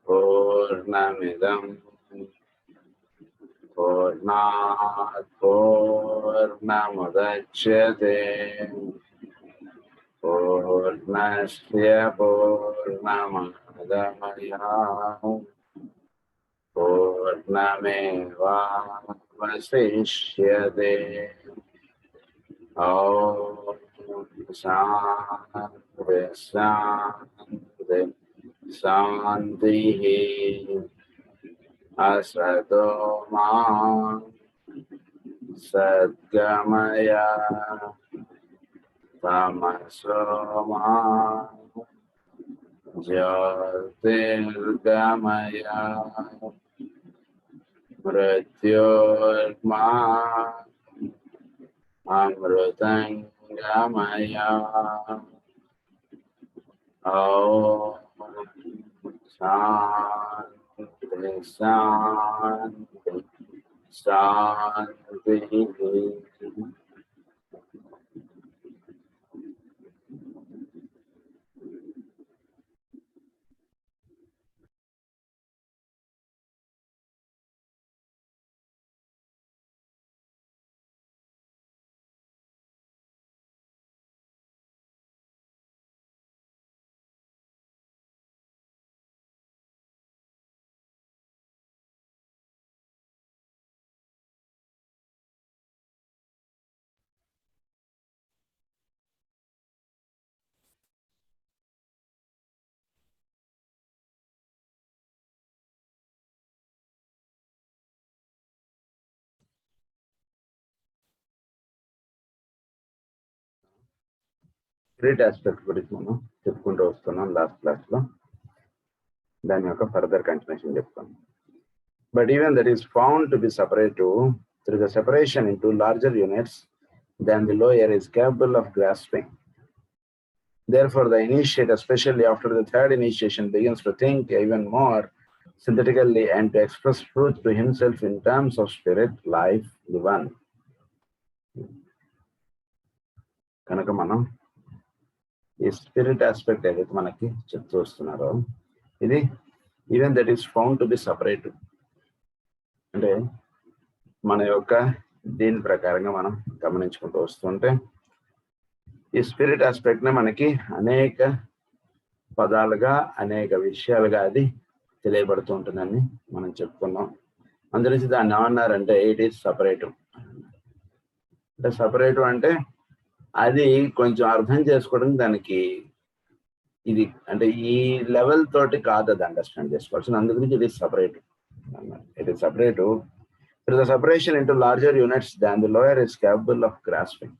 पूर्णमिदं पूर्णात् पूर्णमुदच्यते पूर्णस्य पूर्णमादाय पूर्णमेवावशिष्यते। ॐ शान्ति शान्ति शान्तिः। असतो मा सद्गमय तमसो मा ज्योतिर्गमय मृत्योर्मा अमृतंगमय। ॐ शान्ति शान्ति शान्तिः। Great aspect గురించి మనం చెప్పుకుంటూ వస్తున్నాం లాస్ట్ క్లాస్లో. దాని యొక్క ఫర్దర్ కంటిన్యూషన్ చెప్తాం. But even that is found to be separative through the separation into larger units than the lower is capable of grasping. Therefore, the initiate, especially after the third initiation, begins to think even more synthetically and to express truth to himself in terms of spirit, life, the one. కనుక మనం ఈ spirit aspect ఏదైతే మనకి చెప్తూ వస్తున్నారో ఇది even that is found to be separate. అంటే మన యొక్క దీని ప్రకారంగా మనం గమనించుకుంటూ వస్తుంటే ఈ స్పిరిట్ ఆస్పెక్ట్ ని మనకి అనేక పదాలుగా అనేక విషయాలుగా అది తెలియబడుతూ ఉంటుందని మనం చెప్పుకున్నాం. అందులోంచి దాన్ని ఏమన్నారంటే ఇట్ ఈస్ సపరేటివ్. అంటే సపరేటివ్ అంటే అది కొంచెం అర్థం చేసుకోవడానికి దానికి ఇది అంటే ఈ లెవెల్ తోటి కాదు అది అండర్స్టాండ్ చేసుకోవాల్సింది. అందు గురించి it is separative. It is separative the separation into larger units than the lower is capable of grasping.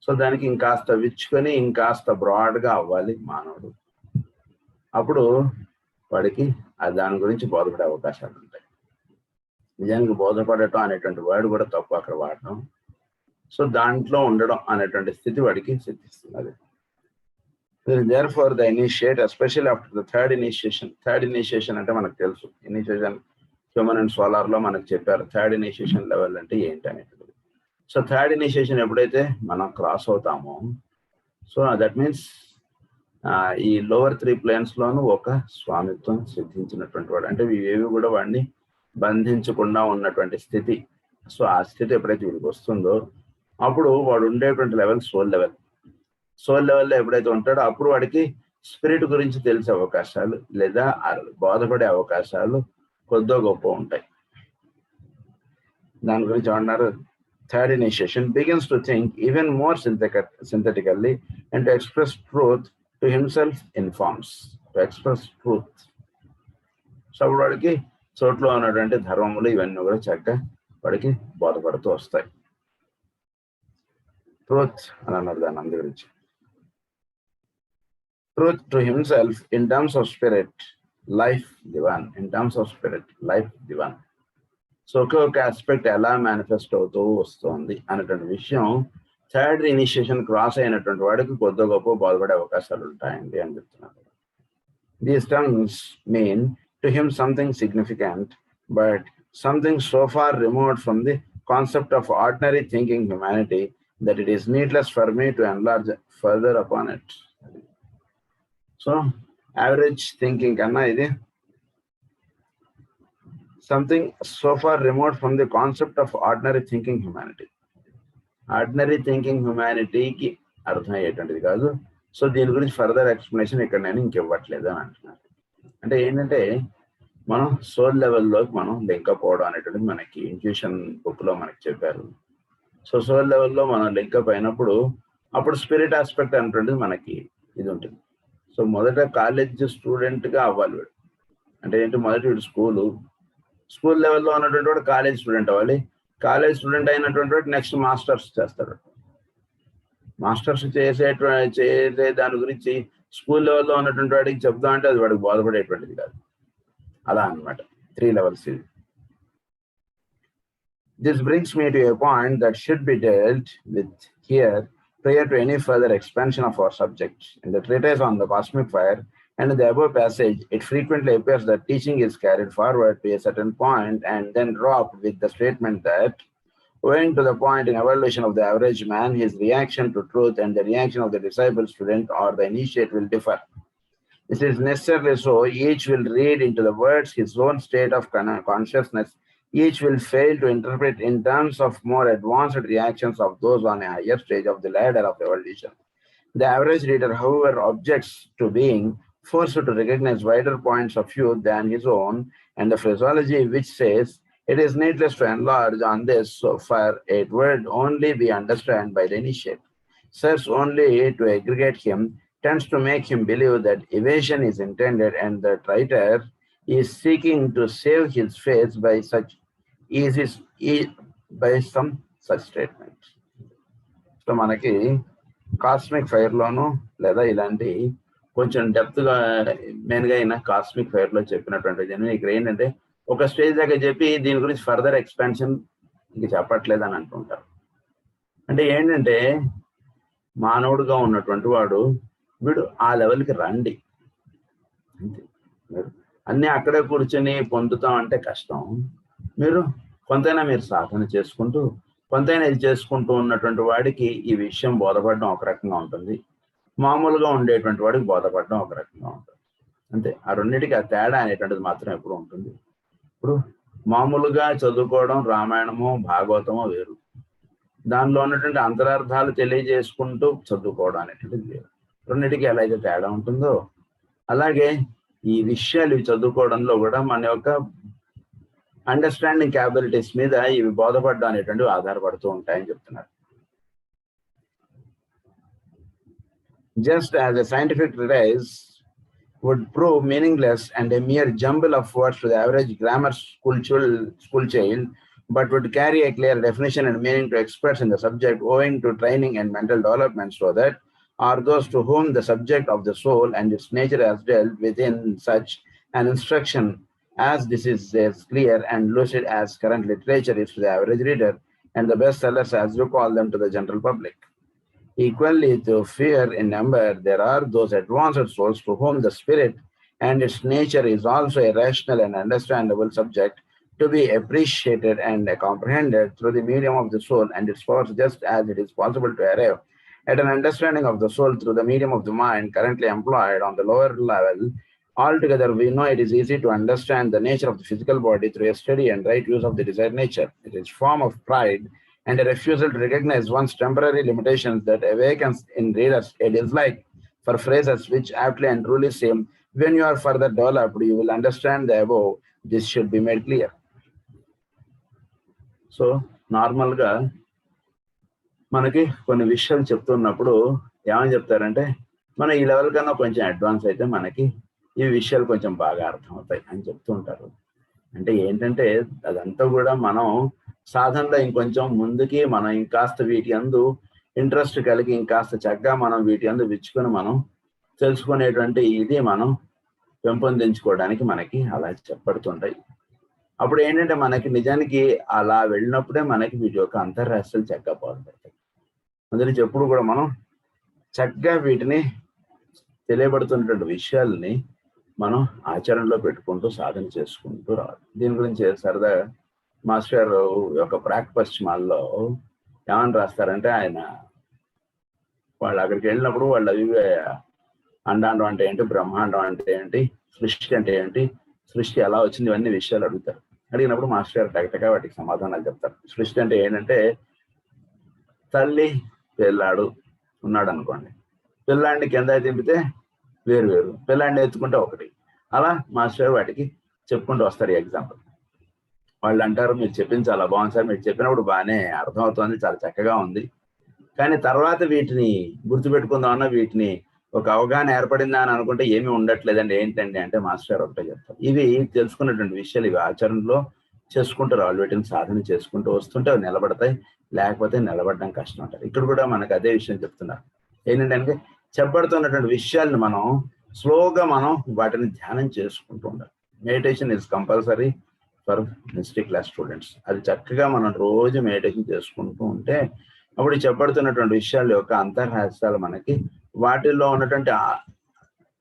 So దానికి ఇంకాస్త విచ్చుకొని ఇంకాస్త బ్రాడ్గా అవ్వాలి మానవుడు. అప్పుడు వాడికి దాని గురించి బోధపడే అవకాశాలు ఉంటాయి. నిజానికి బోధపడటం అనేటువంటి వర్డ్ కూడా తప్పు అక్కడ వాడటం. సో దాంట్లో ఉండడం అనేటువంటి స్థితి వాడికి సిద్ధిస్తున్నది. Therefore, the initiate, especially after the third initiation అంటే మనకు తెలుసు. ఇనిషియేషన్ హ్యూమన్ అండ్ సోలార్ లో మనకు చెప్పారు థర్డ్ ఇనిషియేషన్ లెవెల్ అంటే ఏంటి అనేది. సో థర్డ్ ఇనిషియేషన్ ఎప్పుడైతే మనం క్రాస్ అవుతామో సో దట్ మీన్స్ ఈ లోవర్ 3 ప్లేన్స్ లోను ఒక స్వామిత్వం సిద్ధించినటువంటి వాడు. అంటే ఇవేవి కూడా వాడిని బంధించకుండా ఉన్నటువంటి స్థితి. సో ఆ స్థితి ఎప్పుడైతే వీడికి వస్తుందో అప్పుడు వాడు ఉండేటువంటి లెవెల్ సోల్ లెవెల్. సోల్ లెవెల్లో ఎప్పుడైతే ఉంటాడో అప్పుడు వాడికి స్పిరిట్ గురించి తెలిసే అవకాశాలు లేదా బోధపడే అవకాశాలు కొద్దో గొప్ప ఉంటాయి. దాని గురించి ఏమన్నారు, third initiation begins to think even more synthetically and to express truth to himself in forms. To express truth. So అప్పుడు వాడికి చోట్లో ఉన్నటువంటి ధర్మములు ఇవన్నీ కూడా చక్కగా వాడికి బోధపడుతూ వస్తాయి. ట్రూత్ అని అన్నారు దాని అందు గురించి. Truth to himself in terms of spirit, life, divine. In terms of spirit, life, divine. So ఒక్కొక్క ఆస్పెక్ట్ ఎలా మేనిఫెస్ట్ అవుతూ వస్తుంది అనేటువంటి విషయం థర్డ్ ఇనిషియేషన్ క్రాస్ అయినటువంటి వాడికి కొద్ది గొప్ప బాధపడే అవకాశాలు ఉంటాయండి అని చెప్తున్నారు. These terms mean to him something significant, but something so far removed from the concept of ordinary thinking humanity that it is needless for me to enlarge further upon it. So average thinking కన్నా ఇది something so far remote from the concept of ordinary thinking humanity. Ordinary thinking హ్యుమానిటీకి అర్థమయ్యేటువంటిది కాదు. So దీని గురించి further explanation ఇక్కడ నేను ఇంకివ్వట్లేదు అని అంటున్నాను. అంటే ఏంటంటే మనం సోల్ లెవెల్లోకి మనం లింకప్ అవడం అనేటువంటిది మనకి ఇంట్యూషన్ బుక్లో మనకి చెప్పారు. సో సోల్ లెవెల్లో మనం లింకప్ అయినప్పుడు అప్పుడు స్పిరిట్ ఆస్పెక్ట్ అనేటువంటిది మనకి ఇది ఉంటుంది. సో మొదట కాలేజ్ స్టూడెంట్గా అవ్వాలి వీడు. అంటే ఏంటి, మొదటి వీడు స్కూల్ లెవెల్లో ఉన్నటువంటి వాడు కాలేజ్ స్టూడెంట్ అవ్వాలి. కాలేజ్ స్టూడెంట్ అయినటువంటి వాడు నెక్స్ట్ మాస్టర్స్ చేస్తాడు. మాస్టర్స్ చేసే దాని గురించి స్కూల్ లెవెల్లో ఉన్నటువంటి వాడికి చెప్తా అంటే అది వాడికి బోధపడేటువంటిది కాదు. అలా అన్నమాట 3 levels ఇది. This brings me to a point that should be dealt with here prior to any further expansion of our subject. In the treatise on the cosmic fire and in the above passage, it frequently appears that teaching is carried forward to a certain point and then dropped with the statement that, owing to the point in evolution of the average man, his reaction to truth and the reaction of the disciple student or the initiate will differ. This is necessarily so. Each will read into the words his own state of consciousness. Each will fail to interpret in terms of more advanced reactions of those on a higher stage of the ladder of evolution. The average reader, however, objects to being forced to recognize wider points of view than his own, and the phraseology which says, "It is needless to enlarge on this, so far it would only be understood by the initiate," serves only to aggregate him, tends to make him believe that evasion is intended and the writer is seeking to save his face by some such statements. So మనకి cosmic ఫైర్లోను లేదా ఇలాంటి కొంచెం డెప్త్గా మెయిన్గా అయినా cosmic ఫైర్లో చెప్పినటువంటిది ఇక్కడ ఏంటంటే ఒక స్టేజ్ దాకా చెప్పి దీని గురించి ఫర్దర్ ఎక్స్పాన్షన్ ఇంక చెప్పట్లేదు అని అంటుంటారు. అంటే ఏంటంటే మానవుడుగా ఉన్నటువంటి వాడు వీడు ఆ లెవెల్కి రండి అంతే. మీరు అన్నీ అక్కడే కూర్చొని పొందుతాం అంటే కష్టం. మీరు కొంతైనా మీరు సాధన చేసుకుంటూ కొంతైనా ఇది చేసుకుంటూ ఉన్నటువంటి వాడికి ఈ విషయం బోధపడడం ఒక రకంగా ఉంటుంది, మామూలుగా ఉండేటువంటి వాడికి బోధపడడం ఒక రకంగా ఉంటుంది. అంతే. ఆ రెండింటికి ఆ తేడా అనేటువంటిది మాత్రం ఎప్పుడు ఉంటుంది. ఇప్పుడు మామూలుగా చదువుకోవడం రామాయణమో భాగవతమో వేరు, దానిలో ఉన్నటువంటి అంతరార్థాలు తెలియజేసుకుంటూ చదువుకోవడం అనేటువంటిది వేరు. రెండింటికి ఎలా అయితే తేడా ఉంటుందో అలాగే ఈ విషయాలు ఇవి చదువుకోవడంలో కూడా మన యొక్క అండర్స్టాండింగ్ క్యాపబిలిటీస్ మీద ఇవి బోధపడడం అనేటువంటివి ఆధారపడుతూ ఉంటాయని చెప్తున్నారు. Just as a scientific treatise would prove meaningless and a mere jumble of words to the average grammar school child, but would carry a clear definition and meaning to experts in the subject owing to training and mental development, so that are those to whom the subject of the soul and its nature has dealt within such an instruction as this is as clear and lucid as current literature is to the average reader, and the bestsellers, as you call them, to the general public. Equally to fear in number, there are those advanced souls to whom the spirit and its nature is also a rational and understandable subject to be appreciated and comprehended through the medium of the soul and its powers, just as it is possible to arrive at an understanding of the soul through the medium of the mind currently employed on the lower level. Altogether, we know it is easy to understand the nature of the physical body through a steady and right use of the desired nature. It is form of pride and a refusal to recognize one's temporary limitations that awakens in readers a dislike for phrases which aptly and truly say, when you are further developed, you will understand the above. This should be made clear. So, నార్మల్గా మనకి కొన్ని విషయాలు చెప్తున్నప్పుడు ఏమని చెప్తారంటే మనం ఈ level కన్నా కొంచెం అడ్వాన్స్ అయితే మనకి ఈ విషయాలు కొంచెం బాగా అర్థమవుతాయి అని చెప్తూ ఉంటారు. అంటే ఏంటంటే అదంతా కూడా మనం సాధనలో ఇంకొంచెం ముందుకి మనం ఇంకాస్త వీటి అందు ఇంట్రెస్ట్ కలిగి ఇంకాస్త చక్కగా మనం వీటి అందు విచ్చుకొని మనం తెలుసుకునేటువంటి ఇది మనం పెంపొందించుకోవడానికి మనకి అలా చెప్పబడుతుంటాయి. అప్పుడు ఏంటంటే మనకి నిజానికి అలా వెళ్ళినప్పుడే మనకి వీటి యొక్క అంతర్రాష్ట్రాలు చక్కగా బాగుపడతాయి. అందులో ఎప్పుడు కూడా మనం చక్కగా వీటిని తెలియబడుతున్నటువంటి విషయాలని మనం ఆచరణలో పెట్టుకుంటూ సాధన చేసుకుంటూ రావాలి. దీని గురించి సరదా మాస్టర్ యొక్క ప్రాక్ పశ్చిమాల్లో ఏమని రాస్తారంటే, ఆయన వాళ్ళు అక్కడికి వెళ్ళినప్పుడు వాళ్ళు అవి అండాండం అంటే ఏంటి, బ్రహ్మాండం అంటే ఏంటి, సృష్టి అంటే ఏంటి, సృష్టి ఎలా వచ్చింది, ఇవన్నీ విషయాలు అడుగుతారు. అడిగినప్పుడు మాస్టర్ గారు టకటగా వాటికి సమాధానాలు చెప్తారు. సృష్టి అంటే ఏంటంటే తల్లి పిల్లాడు ఉన్నాడు అనుకోండి, పిల్లాడిని కింద దింపితే వేరు వేరు, పిల్లాడిని ఎత్తుకుంటే ఒకటి, అలా మాస్టర్ వాటికి చెప్పుకుంటూ వస్తారు. ఎగ్జాంపుల్ వాళ్ళు అంటారు, మీరు చెప్పింది చాలా బాగుంది సార్, మీరు చెప్పినప్పుడు బాగానే అర్థమవుతుంది, చాలా చక్కగా ఉంది, కానీ తర్వాత వీటిని గుర్తుపెట్టుకుందామన్నా వీటిని ఒక అవగాహన ఏర్పడిందా అని అనుకుంటే ఏమీ ఉండట్లేదండి. ఏంటండి అంటే మాస్టర్ ఒకటే చెప్తారు, ఇవి తెలుసుకున్నటువంటి విషయాలు, ఇవి ఆచరణలో చేసుకుంటూ రావాలి, వీటిని సాధన చేసుకుంటూ వస్తుంటే అవి నిలబడతాయి, లేకపోతే నిలబడడం కష్టం అంటారు. ఇక్కడ కూడా మనకు అదే విషయం చెప్తున్నారు. ఏంటంటే చెప్పబడుతున్నటువంటి విషయాలను మనం స్లోగా మనం వాటిని ధ్యానం చేసుకుంటూ ఉండాలి. Meditation is compulsory for mistake class students. అది చక్కగా మనం రోజు మెడిటేషన్ చేసుకుంటూ ఉంటే అప్పుడు చెప్పబడుతున్నటువంటి విషయాల యొక్క అంతర్రహస్యాలు మనకి, వాటిల్లో ఉన్నటువంటి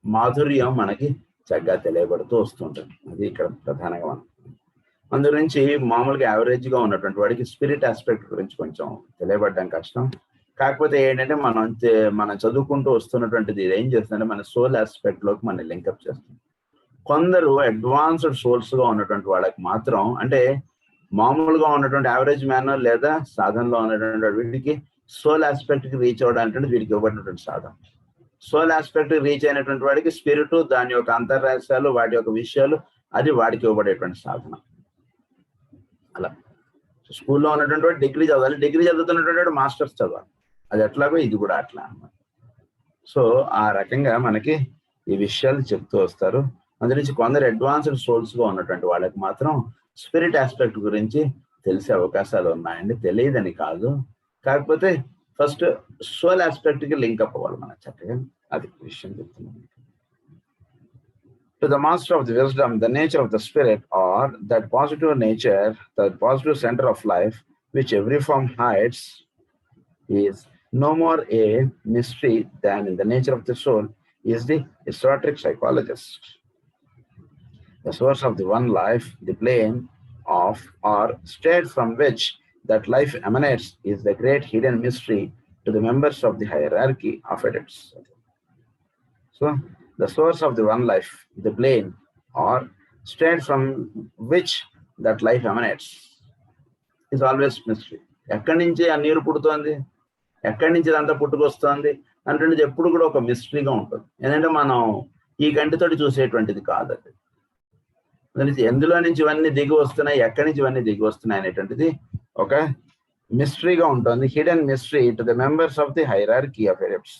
మాధుర్యం మనకి చక్కగా తెలియబడుతూ వస్తుంటుంది. అది ఇక్కడ ప్రధానంగా మనం అందు గురించి మామూలుగా యావరేజ్ గా ఉన్నటువంటి వాడికి స్పిరిట్ ఆస్పెక్ట్ గురించి కొంచెం తెలియబడడం కష్టం. కాకపోతే ఏంటంటే మనం చదువుకుంటూ వస్తున్నటువంటిది ఇది ఏం చేస్తుందంటే మన సోల్ ఆస్పెక్ట్ లోకి మనం లింకప్ చేస్తుంది. కొందరు అడ్వాన్స్డ్ సోల్స్ గా ఉన్నటువంటి వాళ్ళకి మాత్రం, అంటే మామూలుగా ఉన్నటువంటి యావరేజ్ మ్యాన్ లేదా సాధనలో ఉన్నటువంటి వీటికి సోల్ ఆస్పెక్ట్ కి రీచ్ అవ్వడానికి వీడికి ఇవ్వబడినటువంటి సాధన. సోల్ ఆస్పెక్ట్ రీచ్ అయినటువంటి వాడికి స్పిరిట్, దాని యొక్క అంతర్రహస్యాలు, వాటి యొక్క విషయాలు, అది వాడికి ఇవ్వబడేటువంటి సాధన. అలా స్కూల్లో ఉన్నటువంటి వాడు డిగ్రీ చదవాలి, డిగ్రీ చదువుతున్నటువంటి వాడు మాస్టర్స్ చదవాలి, అది ఎట్లాగో ఇది కూడా అట్లా అన్నమాట. సో ఆ రకంగా మనకి ఈ విషయాలు చెప్తూ వస్తారు. అందు నుంచి కొందరు అడ్వాన్స్డ్ సోల్స్ గా ఉన్నటువంటి వాళ్ళకి మాత్రం స్పిరిట్ ఆస్పెక్ట్ గురించి తెలిసే అవకాశాలు ఉన్నాయండి. తెలియదని కాదు, కాకపోతే ఫస్ట్ సోల్ ఆస్పెక్ట్ కి లింక్ అప్ అవ్వాలి మనం చక్కగా, అది విషయం చెప్తున్నాం. To the master of the wisdom, the nature of the spirit, or that positive nature, the positive center of life, which every form hides, is no more a mystery than in the nature of the soul, is the esoteric psychologist. The source of the one life, the plane of or state from which that life emanates, is the great hidden mystery to the members of the hierarchy of adepts. So, the source of the one life, the plane or state from which that life emanates, is always mystery. ఎక్కడి నుంచి ఆ నీరు పుడుతోంది, ఎక్కడి నుంచి ఇదంతా పుట్టుకొస్తోంది అంటే ఎప్పుడు కూడా ఒక మిస్టరీగా ఉంటుంది. ఎందుకంటే మనం ఈ కంటితోటి చూసేటువంటిది కాదు అది. ఎందులో నుంచి ఇవన్నీ దిగి వస్తున్నాయి, ఎక్కడి నుంచి ఇవన్నీ దిగి వస్తున్నాయి అనేటువంటిది ఒక మిస్టరీగా ఉంటుంది. Hidden mystery to the members of the hierarchy of adepts.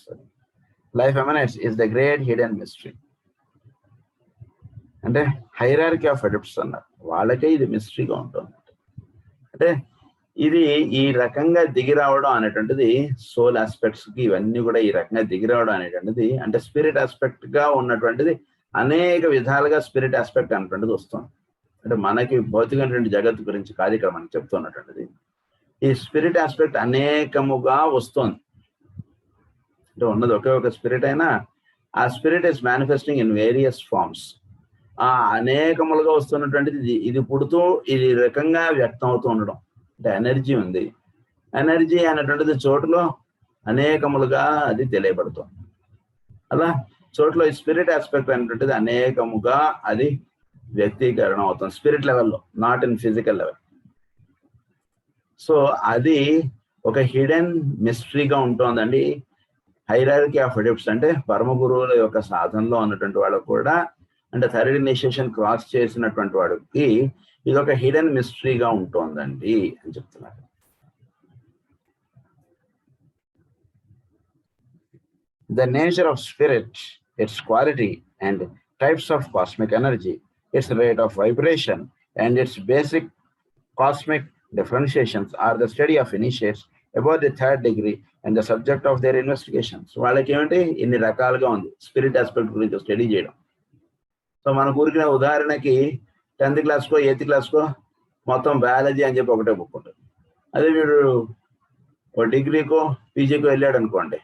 Life emanates is the great hidden mystery. అంటే హైరార్కీ ఆఫ్ అడెప్ట్స్ అన్నారు, వాళ్ళకే ఇది మిస్టరీగా ఉంటుంది. అంటే ఇది ఈ రకంగా దిగి రావడం అనేటువంటిది సోల్ ఆస్పెక్ట్స్ కి, ఇవన్నీ కూడా ఈ రకంగా దిగి రావడం అనేటువంటిది, అంటే స్పిరిట్ ఆస్పెక్ట్ గా ఉన్నటువంటిది అనేక విధాలుగా స్పిరిట్ ఆస్పెక్ట్ అనేటువంటిది వస్తుంది. అంటే మనకి భౌతికమైనటువంటి జగత్తు గురించి కాదు ఇక్కడ మనకి చెప్తున్నటువంటిది. ఈ స్పిరిట్ ఆస్పెక్ట్ అనేకముగా వస్తుంది. అంటే ఉన్నది ఒకే ఒక స్పిరిట్ అయినా ఆ spirit is manifesting in various forms. ఆ అనేకములుగా వస్తున్నటువంటిది ఇది పుడుతూ ఇది రకంగా వ్యక్తం అవుతూ ఉండడం. అంటే ఎనర్జీ ఉంది, ఎనర్జీ అనేటువంటిది చోటులో అనేకములుగా అది తెలియబడుతుంది. అలా చోట్ల స్పిరిట్ ఆస్పెక్ట్ అనేటువంటిది అనేకముగా అది వ్యక్తీకరణ అవుతుంది స్పిరిట్ లెవెల్లో, not in physical level. So అది ఒక హిడెన్ మిస్టరీగా ఉంటుందండి. హైరార్కీ ఆఫ్ అడెప్ట్స్ అంటే పరమ గురువుల యొక్క సాధనలో ఉన్నటువంటి వాళ్ళకు కూడా, అంటే థర్డ్ ఇనిషియేషన్ క్రాస్ చేసినటువంటి వాడికి ఇది ఒక హిడెన్ మిస్టరీగా ఉంటుందండి అని చెప్తున్నారు. The nature of spirit, its quality and types of cosmic energy, its rate of vibration, and its basic cosmic differentiations are the study of initiates about the third degree and the subject of their investigations. వాళ్ళకి ఏమంటే ఇన్ని రకాలుగా ఉంది spirit aspect గురించి study చేయడం. So మన ఊరికిన ఉదాహరణకి 10th క్లాస్కో 8th క్లాస్కో మొత్తం బయాలజీ అని చెప్పి ఒకటే బుక్ ఉంటుంది. అదే వీడు ఓ డిగ్రీకో పీజీకో వెళ్ళాడు అనుకోండి,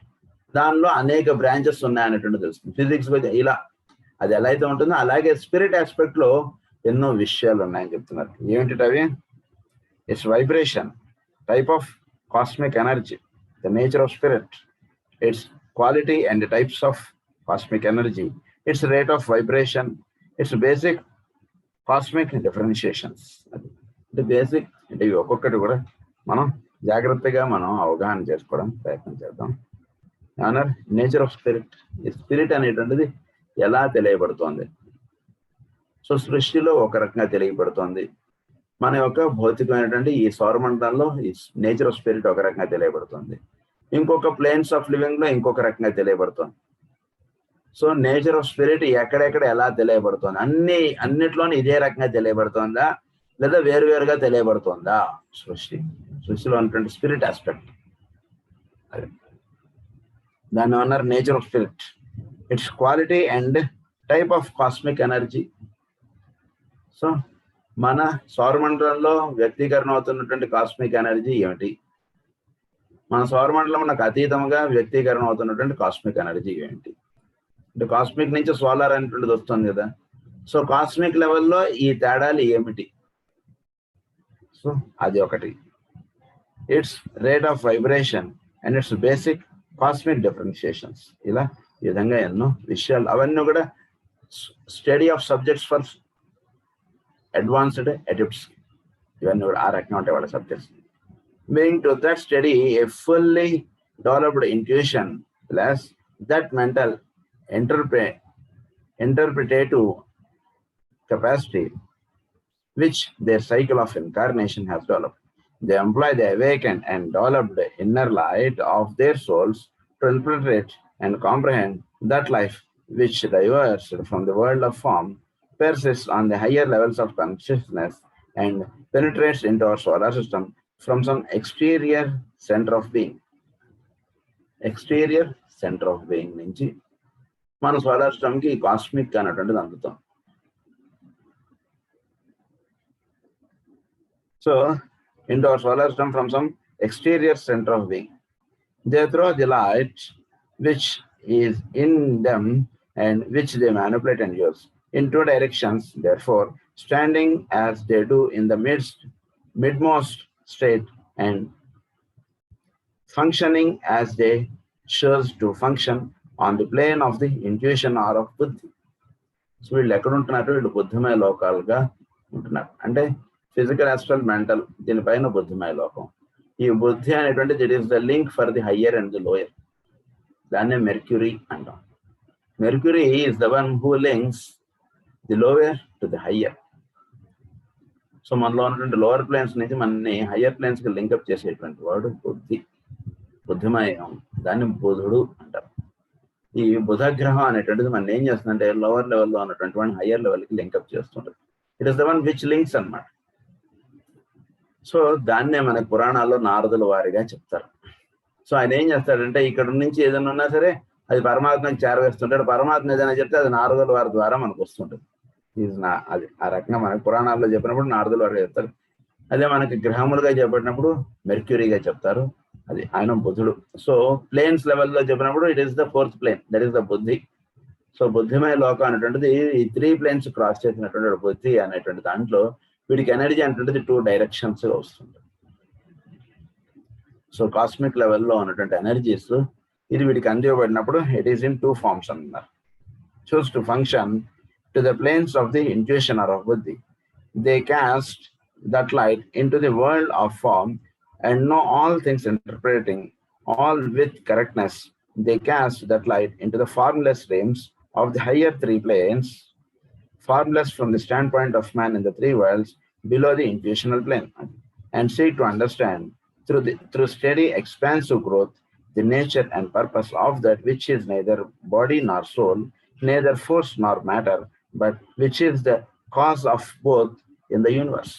దానిలో అనేక బ్రాంచెస్ ఉన్నాయనేటువంటి తెలుస్తుంది. ఫిజిక్స్ ఇలా అది ఎలా అయితే ఉంటుందో అలాగే స్పిరిట్ ఆస్పెక్ట్ లో ఎన్నో విషయాలు ఉన్నాయని చెప్తున్నారు. ఏమిటి అవి? It's vibration, type of cosmic energy, the nature of spirit, it's quality and types of cosmic energy, its rate of vibration, its basic cosmic differentiations. The basic అంటే ఇవి ఒక్కొక్కటి కూడా మనం జాగ్రత్తగా మనం అవగాహన చేసుకోవడం ప్రయత్నం చేద్దాం. Honour nature of spirit. ఈ స్పిరిట్ అనేటువంటిది ఎలా తెలియబడుతోంది? సో సృష్టిలో ఒక రకంగా తెలియబడుతోంది. మన యొక్క భౌతికమైనటువంటి ఈ సౌరమండలంలో ఈ నేచర్ ఆఫ్ స్పిరిట్ ఒక రకంగా తెలియబడుతుంది. ఇంకొక ప్లేన్స్ ఆఫ్ లివింగ్ లో ఇంకొక రకంగా తెలియబడుతుంది. సో నేచర్ ఆఫ్ స్పిరిట్ ఎక్కడెక్కడ ఎలా తెలియబడుతుంది? అన్నిట్లోనే ఇదే రకంగా తెలియబడుతుందా లేదా వేరువేరుగా తెలియబడుతుందా? సృష్టిలో ఉన్నటువంటి స్పిరిట్ ఆస్పెక్ట్, దాన్ని అన్నారు nature of spirit. It's quality and type of cosmic energy. So మన సౌరమండలంలో వ్యక్తీకరణ అవుతున్నటువంటి కాస్మిక్ ఎనర్జీ ఏమిటి? మన సౌరమండలం మనకు అతీతంగా వ్యక్తీకరణ అవుతున్నటువంటి కాస్మిక్ ఎనర్జీ ఏమిటి? అంటే కాస్మిక్ నుంచి సోలార్ అనేటువంటిది వస్తుంది కదా. సో కాస్మిక్ లెవెల్లో ఈ తేడాలు ఏమిటి? సో అది ఒకటి. Its rate of vibration and its basic cosmic differentiations. ఇలా ఈ విధంగా ఎన్నో విషయాలు, అవన్నీ కూడా study of subjects for advanced adepts. ఇవన్నీ కూడా ఆ రకంగా ఉంటాయి వాళ్ళ subjects. Being to that study a fully developed intuition plus that mental interpretative capacity which their cycle of incarnation has developed. They employ the awakened and developed inner light of their souls to interpret and comprehend that life which diverged from the world of form, persists on the higher levels of consciousness and penetrates into our solar system from some exterior center of being. Exterior center of being నుంచి మన solar సిస్టమ్కి cosmic అనేటువంటిది అందుతాం. So into our solar system from some exterior center of being. They throw the light which is in them and which they manipulate and use in two directions, therefore standing as they do in the midmost state and functioning as they choose to function on the plane of the intuition or of buddhi. So వీళ్ళు ఎక్కడ ఉంటున్నారు? వీళ్ళు బుద్ధిమయ లోకాలుగా ఉంటున్నారు. అంటే physical, astral, mental, దీనిపైన బుద్ధిమయ లోకం. ఈ బుద్ధి అనేటువంటిది it is the link for the higher and the lower. దాన్నే మెర్క్యూరీ అంటాం. Mercury is the one who links the lower to the higher. So మనలో ఉన్నటువంటి లోవర్ ప్లేన్స్ నుంచి మనని హయ్యర్ ప్లేన్స్ కి లింకప్ చేసేటువంటి వాడు బుద్ధిమయం. దాన్ని బుధుడు అంటారు. ఈ బుధ గ్రహం అనేటువంటిది మనం ఏం చేస్తుందంటే లోవర్ లెవెల్లో ఉన్నటువంటి వాడిని హయ్యర్ లెవెల్కి లింకప్ చేస్తుంటది. It is the one which links అన్నమాట. సో దాన్నే మన పురాణాల్లో నారదుల వారిగా చెప్తారు. సో ఆయన ఏం చేస్తాడంటే ఇక్కడ నుంచి ఏదైనా ఉన్నా సరే అది పరమాత్మకి చేరవేస్తుంటాడు. పరమాత్మ ఏదైనా చెప్తే అది నారదుల వారి ద్వారా మనకు వస్తుంటుంది. అది ఆ రకంగా మనకి పురాణాల్లో చెప్పినప్పుడు నారదుల వారిగా చెప్తారు. అదే మనకి గ్రహములుగా చెప్పినప్పుడు మెర్క్యూరీగా చెప్తారు. అది ఆయన బుధుడు. సో ప్లేన్స్ లెవెల్లో చెప్పినప్పుడు it is the fourth plane, that is the buddhi. So బుద్ధిమయ లోకం అనేటువంటిది ఈ 3 ప్లేన్స్ క్రాస్ చేసినటువంటి బుద్ధి అనేటువంటి దాంట్లో వీడికి ఎనర్జీ అనేటువంటిది 2 డైరెక్షన్స్ వస్తుంది. సో కాస్మిక్ లెవెల్లో ఉన్నటువంటి ఎనర్జీస్ ఇది వీడికి అందివ్వబడినప్పుడు ఇట్ ఈస్ ఇన్ 2 ఫార్మ్స్ అన్నారు. Choose to function to the planes of the intuition or of buddhi. They cast that light into the world of form and know all things, interpreting all with correctness. They cast that light into the formless realms of the higher 3 planes, formless from the standpoint of man in the 3 worlds below the intuitional plane, and seek to understand through steady expansive growth the nature and purpose of that which is neither body nor soul, neither force nor matter, but which is the cause of both in the universe.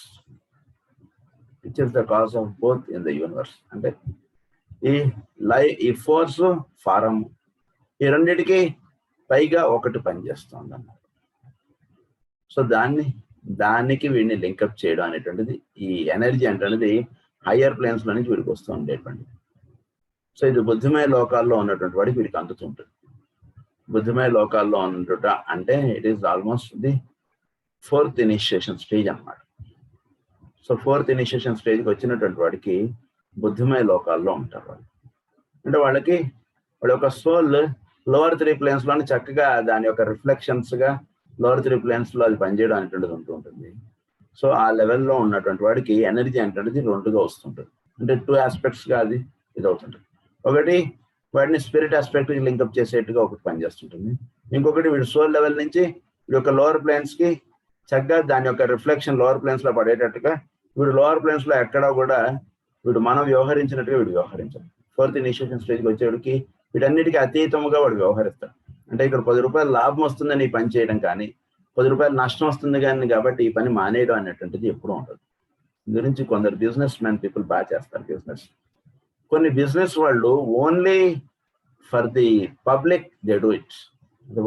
Which is the cause of both in the universe. అంటే ఈ force form ఈ రెండింటికి పైగా ఒకటి పనిచేస్తుంది అన్నమాట. So దానికి వీడిని లింకప్ చేయడం అనేటువంటిది ఈ ఎనర్జీ అనేటువంటిది హయ్యర్ ప్లేన్స్ లో నుంచి వీడికి వస్తూ ఉండేటువంటిది. సో ఇది బుద్ధిమయ లోకాల్లో ఉన్నటువంటి వాడికి వీడికి అందుతుంటుంది. బుద్ధిమయ లోకాల్లో ఉంటుట అంటే it is almost the 4th initiation stage అన్నమాట. సో 4th ఇనిషియేషన్ స్టేజ్కి వచ్చినటువంటి వాడికి బుద్ధిమయ లోకాల్లో ఉంటారు వాళ్ళు. అంటే వాళ్ళ యొక్క సోల్ లోవర్ 3 planes లోని చక్కగా దాని యొక్క రిఫ్లెక్షన్స్ గా లోవర్ 3 planes లో అది పనిచేయడం అనేటువంటిది ఉంటుంది. సో ఆ లెవెల్లో ఉన్నటువంటి వాడికి ఎనర్జీ అనేటువంటిది 2గా వస్తుంటుంది. అంటే 2 aspects గా అది ఇది అవుతుంటుంది. ఒకటి వాడిని స్పిరిట్ ఆస్పెక్ట్ కి లింకప్ చేసేట్టుగా ఒకటి పనిచేస్తుంటుంది. ఇంకొకటి వీడు సోల్ లెవెల్ నుంచి వీడి యొక్క లోవర్ ప్లేన్స్ కి చక్కగా దాని యొక్క రిఫ్లెక్షన్ లోవర్ ప్లేన్స్ లో పడేటట్టుగా వీడు లోవర్ ప్లేన్స్ లో ఎక్కడా కూడా వీడు మనం వ్యవహరించినట్టుగా వీడు వ్యవహరించాలి. 4th ఇనిషియేషన్ స్టేజ్కి వచ్చేవాడికి వీటన్నిటికీ అతీతముగా వాడు వ్యవహరిస్తాడు. అంటే ఇక్కడ 10 రూపాయలు లాభం వస్తుందని ఈ పని చేయడం కానీ 10 రూపాయలు నష్టం వస్తుంది కానీ కాబట్టి ఈ పని మానేయడం అనేటువంటిది ఎప్పుడూ ఉండదు. గురించి కొందరు బిజినెస్ మ్యాన్ పీపుల్ బాగా చేస్తారు బిజినెస్. కొన్ని బిజినెస్ వాళ్ళు only for the public they do it.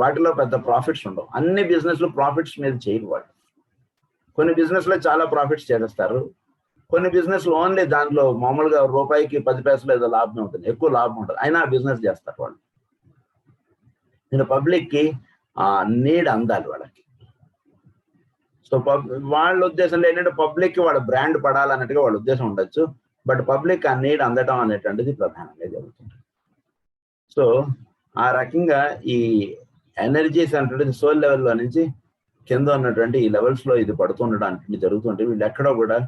వాటిలో పెద్ద ప్రాఫిట్స్ ఉండవు. అన్ని బిజినెస్లు ప్రాఫిట్స్ మీద చేయరు వాళ్ళు. కొన్ని బిజినెస్లో చాలా ప్రాఫిట్స్ చేస్తారు. కొన్ని బిజినెస్లు ఓన్లీ దాంట్లో మామూలుగా రూపాయికి 10 పైసలు ఏదో లాభం ఉంటుంది, ఎక్కువ లాభం ఉంటుంది, అయినా బిజినెస్ చేస్తారు వాళ్ళు. నేను పబ్లిక్కి నీడ్ అందాలి వాళ్ళకి. సో వాళ్ళ ఉద్దేశంలో ఏంటంటే పబ్లిక్కి వాళ్ళ బ్రాండ్ పడాలన్నట్టుగా వాళ్ళ ఉద్దేశం ఉండొచ్చు. బట్ పబ్లిక్ ఆ నీడ్ అందటం అనేటువంటిది ప్రధానంగా జరుగుతుంది. సో ఆ రకంగా ఈ ఎనర్జీస్ అనేటువంటిది సోల్ లెవెల్లో నుంచి కింద ఉన్నటువంటి ఈ లెవెల్స్ లో ఇది పడుతుండడానికి జరుగుతుంటే వీళ్ళు ఎక్కడో కూడా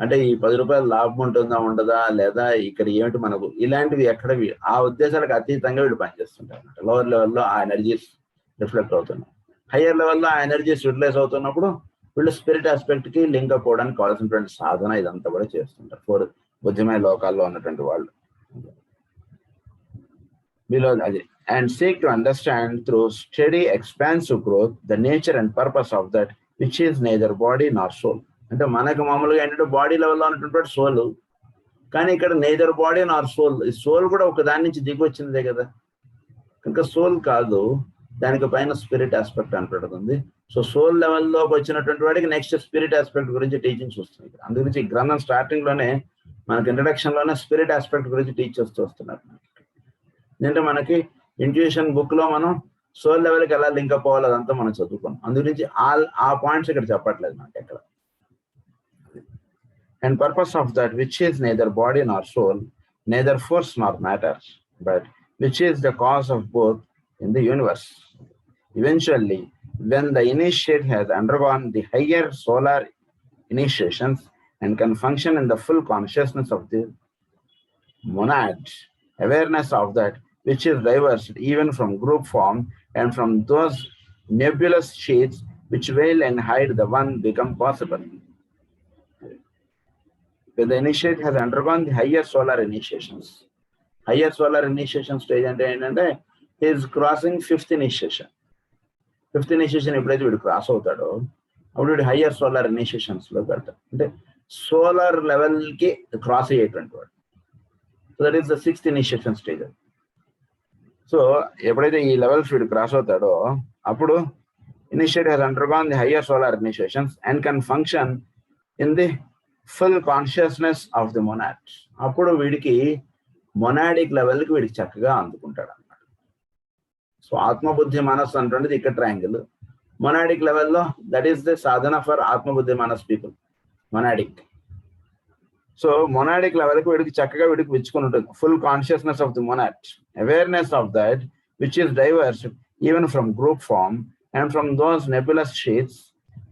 అంటే ఈ 10 రూపాయలు లాభం ఉంటుందా ఉండదా లేదా ఇక్కడ ఏమిటి మనకు ఇలాంటివి ఎక్కడ ఆ ఉద్దేశాలకు అతీతంగా వీళ్ళు పనిచేస్తుంటారు అనమాట. లోవర్ లెవెల్లో ఆ ఎనర్జీస్ రిఫ్లెక్ట్ అవుతున్నాయి. హయ్యర్ లెవెల్లో ఆ ఎనర్జీస్ యూటిలైజ్ అవుతున్నప్పుడు వీళ్ళు స్పిరిట్ ఆస్పెక్ట్ కి లింక్ అవ్వడానికి కావాల్సినటువంటి సాధన ఇదంతా కూడా చేస్తుంటారు 4 బుద్ధిమయ లోకాల్లో ఉన్నటువంటి వాళ్ళు. Below that, and seek to understand through steady expansive growth the nature and purpose of that which is neither body nor soul. అంటే మనకు మామూలుగా ఏంటంటే బాడీ లెవెల్లో ఉన్నటువంటి సోల్, కానీ ఇక్కడ నేదర్ బాడీ నార్ సోల్. ఈ సోల్ కూడా ఒక దాని నుంచి దిగి వచ్చిందే కదా, కనుక సోల్ కాదు, దానికి పైన స్పిరిట్ ఆస్పెక్ట్ అంటుంది. సో సోల్ లెవెల్లోకి వచ్చినటువంటి వాడికి నెక్స్ట్ స్పిరిట్ ఆస్పెక్ట్ గురించి టీచింగ్స్ వస్తుంది. అందు గురించి గ్రంథం స్టార్టింగ్ లోనే మనకి ఇంట్రడక్షన్ లోనే స్పిరిట్ ఆస్పెక్ట్ గురించి టీచ్ చేస్తూ వస్తున్నారు. ఎందుకంటే మనకి ఇంట్యూషన్ బుక్ లో మనం సోల్ లెవెల్కి ఎలా లింక్ అప్ అవ్వాలి అదంతా మనం చదువుకున్నాం. అందు గురించి ఆ పాయింట్స్ ఇక్కడ చెప్పట్లేదు మనకి ఎక్కడ. And purpose of that which is neither body nor soul, neither force nor matter, but which is the cause of both in the universe. Eventually, when the initiate has undergone the higher solar initiations and can function in the full consciousness of the monad, awareness of that which is diverse even from group form and from those nebulous shades which veil and hide the one become possible. When the initiate has undergone the higher solar initiations, higher solar initiation stage అంటే he is crossing 5th initiation. 5th initiation ఎప్పుడైతే వీడు cross అవుతాడో అప్పుడు వీడు higher solar initiations లో పెడతాడు. అంటే solar level కి క్రాస్ అయ్యేటువంటి వాడు. So that is the 6th initiation stage. So ఎప్పుడైతే ఈ లెవెల్స్ వీడు క్రాస్ అవుతాడో అప్పుడు initiate has undergone the higher solar initiations and can function in the full consciousness of the monad. అప్పుడు వీడికి మొనాడిక్ లెవెల్కి వీడికి చక్కగా అందుకుంటాడు అన్నమాట. సో ఆత్మబుద్ధి మనస్సు అంటున్నది ఇక్కడ ట్రయాంగిల్. మొనాడిక్ లెవెల్లో that is the sadhana for atmabuddhi manas people, monadic. So monadic లెవెల్కి వీడికి చక్కగా వీడికి విచ్చుకుని ఉంటుంది full consciousness of the monad, awareness of that which is diverse even from group form and from those nebulous shades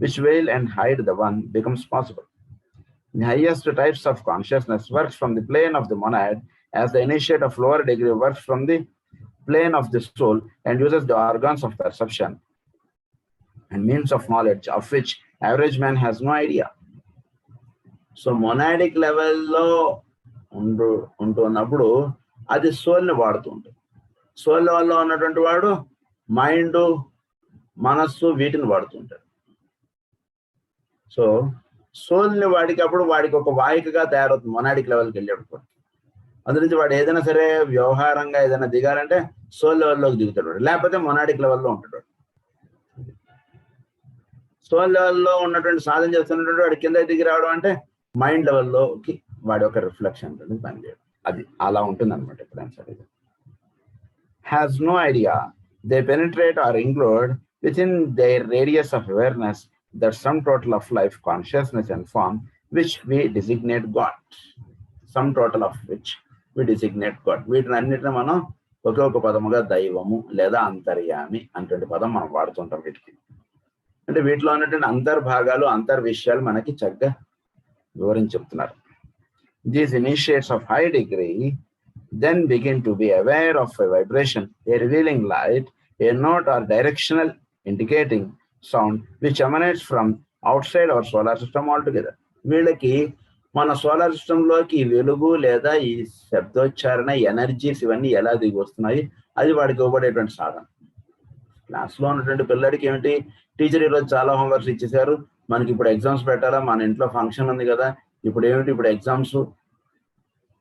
which veil and hide the one becomes possible. The highest types of consciousness works from the plane of the monad, as the initiate of lower degree works from the plane of the soul and uses the organs of perception and means of knowledge of which average man has no idea. So monadic లెవెల్లో ఉంటున్నప్పుడు అది సోల్ని వాడుతూ ఉంటుంది. Soul లెవెల్లో ఉన్నటువంటి వాడు mind, మనస్సు వీటిని వాడుతూ ఉంటాడు. సో సోల్ని వాడికి అప్పుడు వాడికి ఒక వాయికగా తయారవుతుంది మొనాడిక్ లెవెల్కి వెళ్ళేటప్పుడు. అందులోంచి వాడు ఏదైనా సరే వ్యవహారంగా ఏదైనా దిగాలంటే సోల్ లెవెల్లోకి దిగుతాడు, లేకపోతే మొనాడిక్ లెవెల్లో ఉంటాడు. సోల్ లెవెల్లో ఉన్నటువంటి సాధన చేస్తున్నటువంటి వాడి కింద దిగి రావడం అంటే మైండ్ లెవెల్లోకి వాడి యొక్క రిఫ్లెక్షన్ ఉంటుంది పనిచేయడం. అది అలా ఉంటుంది అనమాట. ఎప్పుడైనా సరే has no idea they penetrate or include with in their radius of awareness that sum total of life, consciousness and form which we designate God. Sum total of which we designate God. వీటిని అన్నిటిని మనం ఒకే ఒక పదముగా దైవము లేదా అంతర్యామి అటువంటి పదం మనం వాడుతుంటాం వీటికి. అంటే వీటిలో ఉన్నటువంటి అంతర్భాగాలు అంతర్విషయాలు మనకి చక్కగా వివరించి చెప్తున్నారు. These initiates of high degree then begin to be aware of a vibration, a revealing light, a note or directional indicating sound which emanates from outside our solar system altogether. వీళ్ళకి మన సోలార్ సిస్టంలోకి వెలుగు లేదా ఈ శబ్దోచ్చారణ energies ఇవన్నీ ఎలా దిగి వస్తున్నాయి, అది వాడికి ఇవ్వబడేటువంటి సాధన. క్లాస్లో ఉన్నటువంటి పిల్లడికి ఏమిటి, టీచర్ ఈరోజు చాలా హోంవర్క్స్ ఇచ్చేసారు, మనకి ఇప్పుడు ఎగ్జామ్స్ పెట్టాలా, మన ఇంట్లో ఫంక్షన్ ఉంది కదా, ఇప్పుడు ఏమిటి ఇప్పుడు ఎగ్జామ్స్,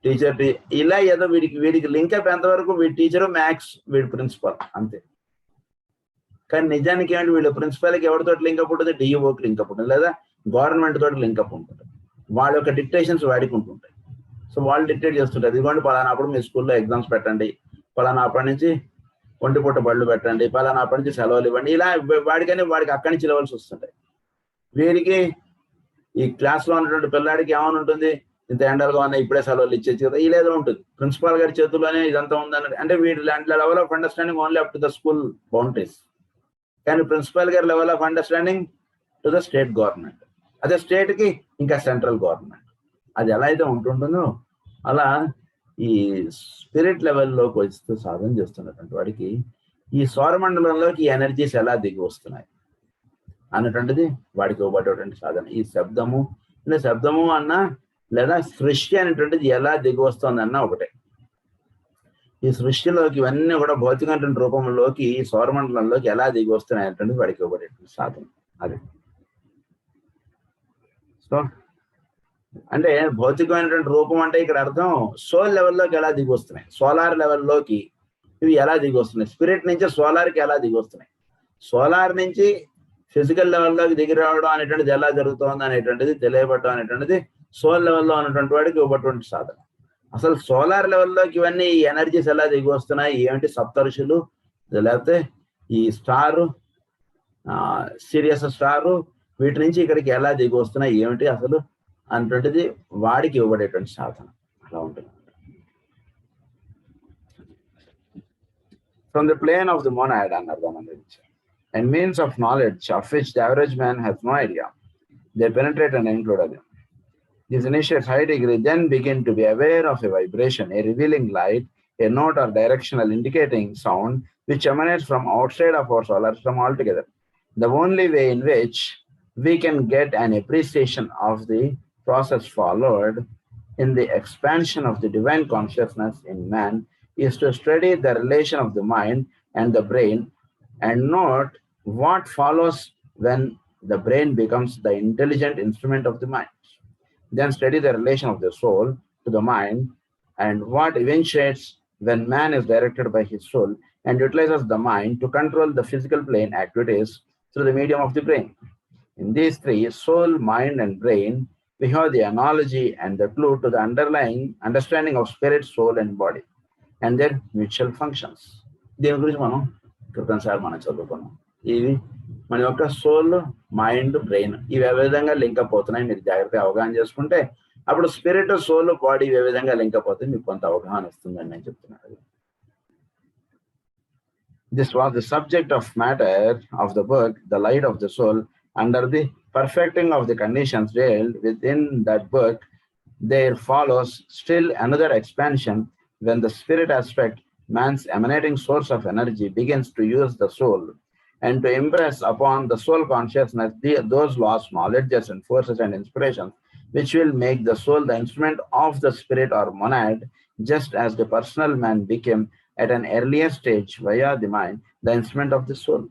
టీచర్ ఇలా ఏదో వీడికి లింకప్ ఎంతవరకు వీడి టీచరు, మ్యాథ్స్ వీడి ప్రిన్సిపల్ అంతే. కానీ నిజానికి ఏమిటి, వీళ్ళ ప్రిన్సిపల్కి ఎవరితో లింకప్ ఉంటుంది, డిఈఓకి లింకప్ ఉంటుంది, లేదా గవర్నమెంట్ తోటి లింకప్ ఉంటుంది. వాళ్ళ యొక్క డిక్టేషన్స్ వాడికి ఉంటుంటాయి. సో వాళ్ళు డిక్టేట్ చేస్తుంటారు, ఇదిగోండి పలానా అప్పుడు మీ స్కూల్లో ఎగ్జామ్స్ పెట్టండి, పలానా అప్పటి నుంచి ఒంటి పూట బళ్ళు పెట్టండి, పలానా అప్పటి నుంచి సెలవులు ఇవ్వండి, ఇలా వాడికి అక్కడి నుంచి లెవెల్స్ వస్తుంటాయి. వీరికి ఈ క్లాస్లో ఉన్నటువంటి పిల్లాడికి ఏమైనా ఉంటుంది, ఇంత ఎండలుగా ఉన్నాయి ఇప్పుడే సెలవులు ఇచ్చేది కదా, ఇలాదో ఉంటుంది. ప్రిన్సిపాల్ గారి చేతుల్లోనే ఇదంతా ఉందని అంటే వీడి level of understanding only up to the school boundaries. కానీ ప్రిన్సిపాల్ గారి level of understanding to the state government, అదే స్టేట్ కి ఇంకా సెంట్రల్ గవర్నమెంట్. అది ఎలా అయితే ఉంటుంటుందో అలా ఈ స్పిరిట్ లెవెల్లోకి వస్తూ సాధన చేస్తున్నటువంటి వాడికి ఈ సౌరమండలంలోకి ఈ ఎనర్జీస్ ఎలా దిగి వస్తున్నాయి అన్నటువంటిది వాడికి ఇవ్వబడేటువంటి సాధన. ఈ శబ్దము అంటే శబ్దము అన్నా లేదా సృష్టి అనేటువంటిది ఎలా దిగి వస్తుంది అన్న ఒకటే. ఈ సృష్టిలోకి ఇవన్నీ కూడా భౌతికమైనటువంటి రూపంలోకి ఈ సౌరమండలంలోకి ఎలా దిగి వస్తున్నాయి అనేటువంటిది వాడికి ఇవ్వబడేటువంటి సాధన. అది సో అంటే భౌతికమైనటువంటి రూపం అంటే ఇక్కడ అర్థం సోల్ లెవెల్లోకి ఎలా దిగి వస్తున్నాయి, సోలార్ లెవెల్లోకి ఇవి ఎలా దిగి వస్తున్నాయి, స్పిరిట్ నుంచి సోలార్కి ఎలా దిగి వస్తున్నాయి, సోలార్ నుంచి ఫిజికల్ లెవెల్లోకి దిగి రావడం అనేటువంటిది ఎలా జరుగుతుంది అనేటువంటిది తెలియబడడం అనేటువంటిది సోల్ లెవెల్లో ఉన్నటువంటి వాడికి ఇవ్వబడినటువంటి సాధన. అసలు సోలార్ లెవెల్లోకి ఇవన్నీ ఈ ఎనర్జీస్ ఎలా దిగి వస్తున్నాయి, ఏమిటి సప్తఋషులు లేకపోతే ఈ స్టారు సిరియస్ స్టారు వీటి నుంచి ఇక్కడికి ఎలా దిగి వస్తున్నాయి ఏమిటి అసలు అనేటువంటిది వాడికి ఇవ్వబడేటువంటి సాధన అలా ఉంటుంది. From the plane of the monad అన్నారు దాని గురించి, and means of knowledge of which the average man has no idea, they penetrate and include them. These initiates high degree then begin to be aware of a vibration, a revealing light, a note or directional indicating sound which emanates from outside of our solar system altogether. The only way in which we can get an appreciation of the process followed in the expansion of the divine consciousness in man is to study the relation of the mind and the brain and note what follows when the brain becomes the intelligent instrument of the mind. Then study the relation of the soul to the mind and what eventuates when man is directed by his soul and utilizes the mind to control the physical plane activities through the medium of the brain. In these three, soul, mind, and brain, we have the analogy and the clue to the underlying understanding of spirit, soul, and body and their mutual functions. దీని గురించి మనం క్రితంసారి మనం చదువుకున్నాం. ఇవి మన యొక్క soul, mind, brain ఇవి ఏ విధంగా లింకప్ అవుతున్నాయి మీరు జాగ్రత్తగా అవగాహన చేసుకుంటే అప్పుడు స్పిరిట్, సోల్, బాడీ ఏ విధంగా లింకప్ అవుతుంది మీకు కొంత అవగాహన వస్తుందని నేను చెప్తున్నాను. This was the subject of matter of the book, The Light of the Soul. Under the perfecting of the conditions dealt within that book, there follows still another expansion when the spirit aspect, man's emanating source of energy, begins to use the soul and to impress upon the soul consciousness those laws, knowledges, and forces and inspirations which will make the soul the instrument of the spirit or monad, just as the personal man became at an earlier stage via the mind the instrument of the soul.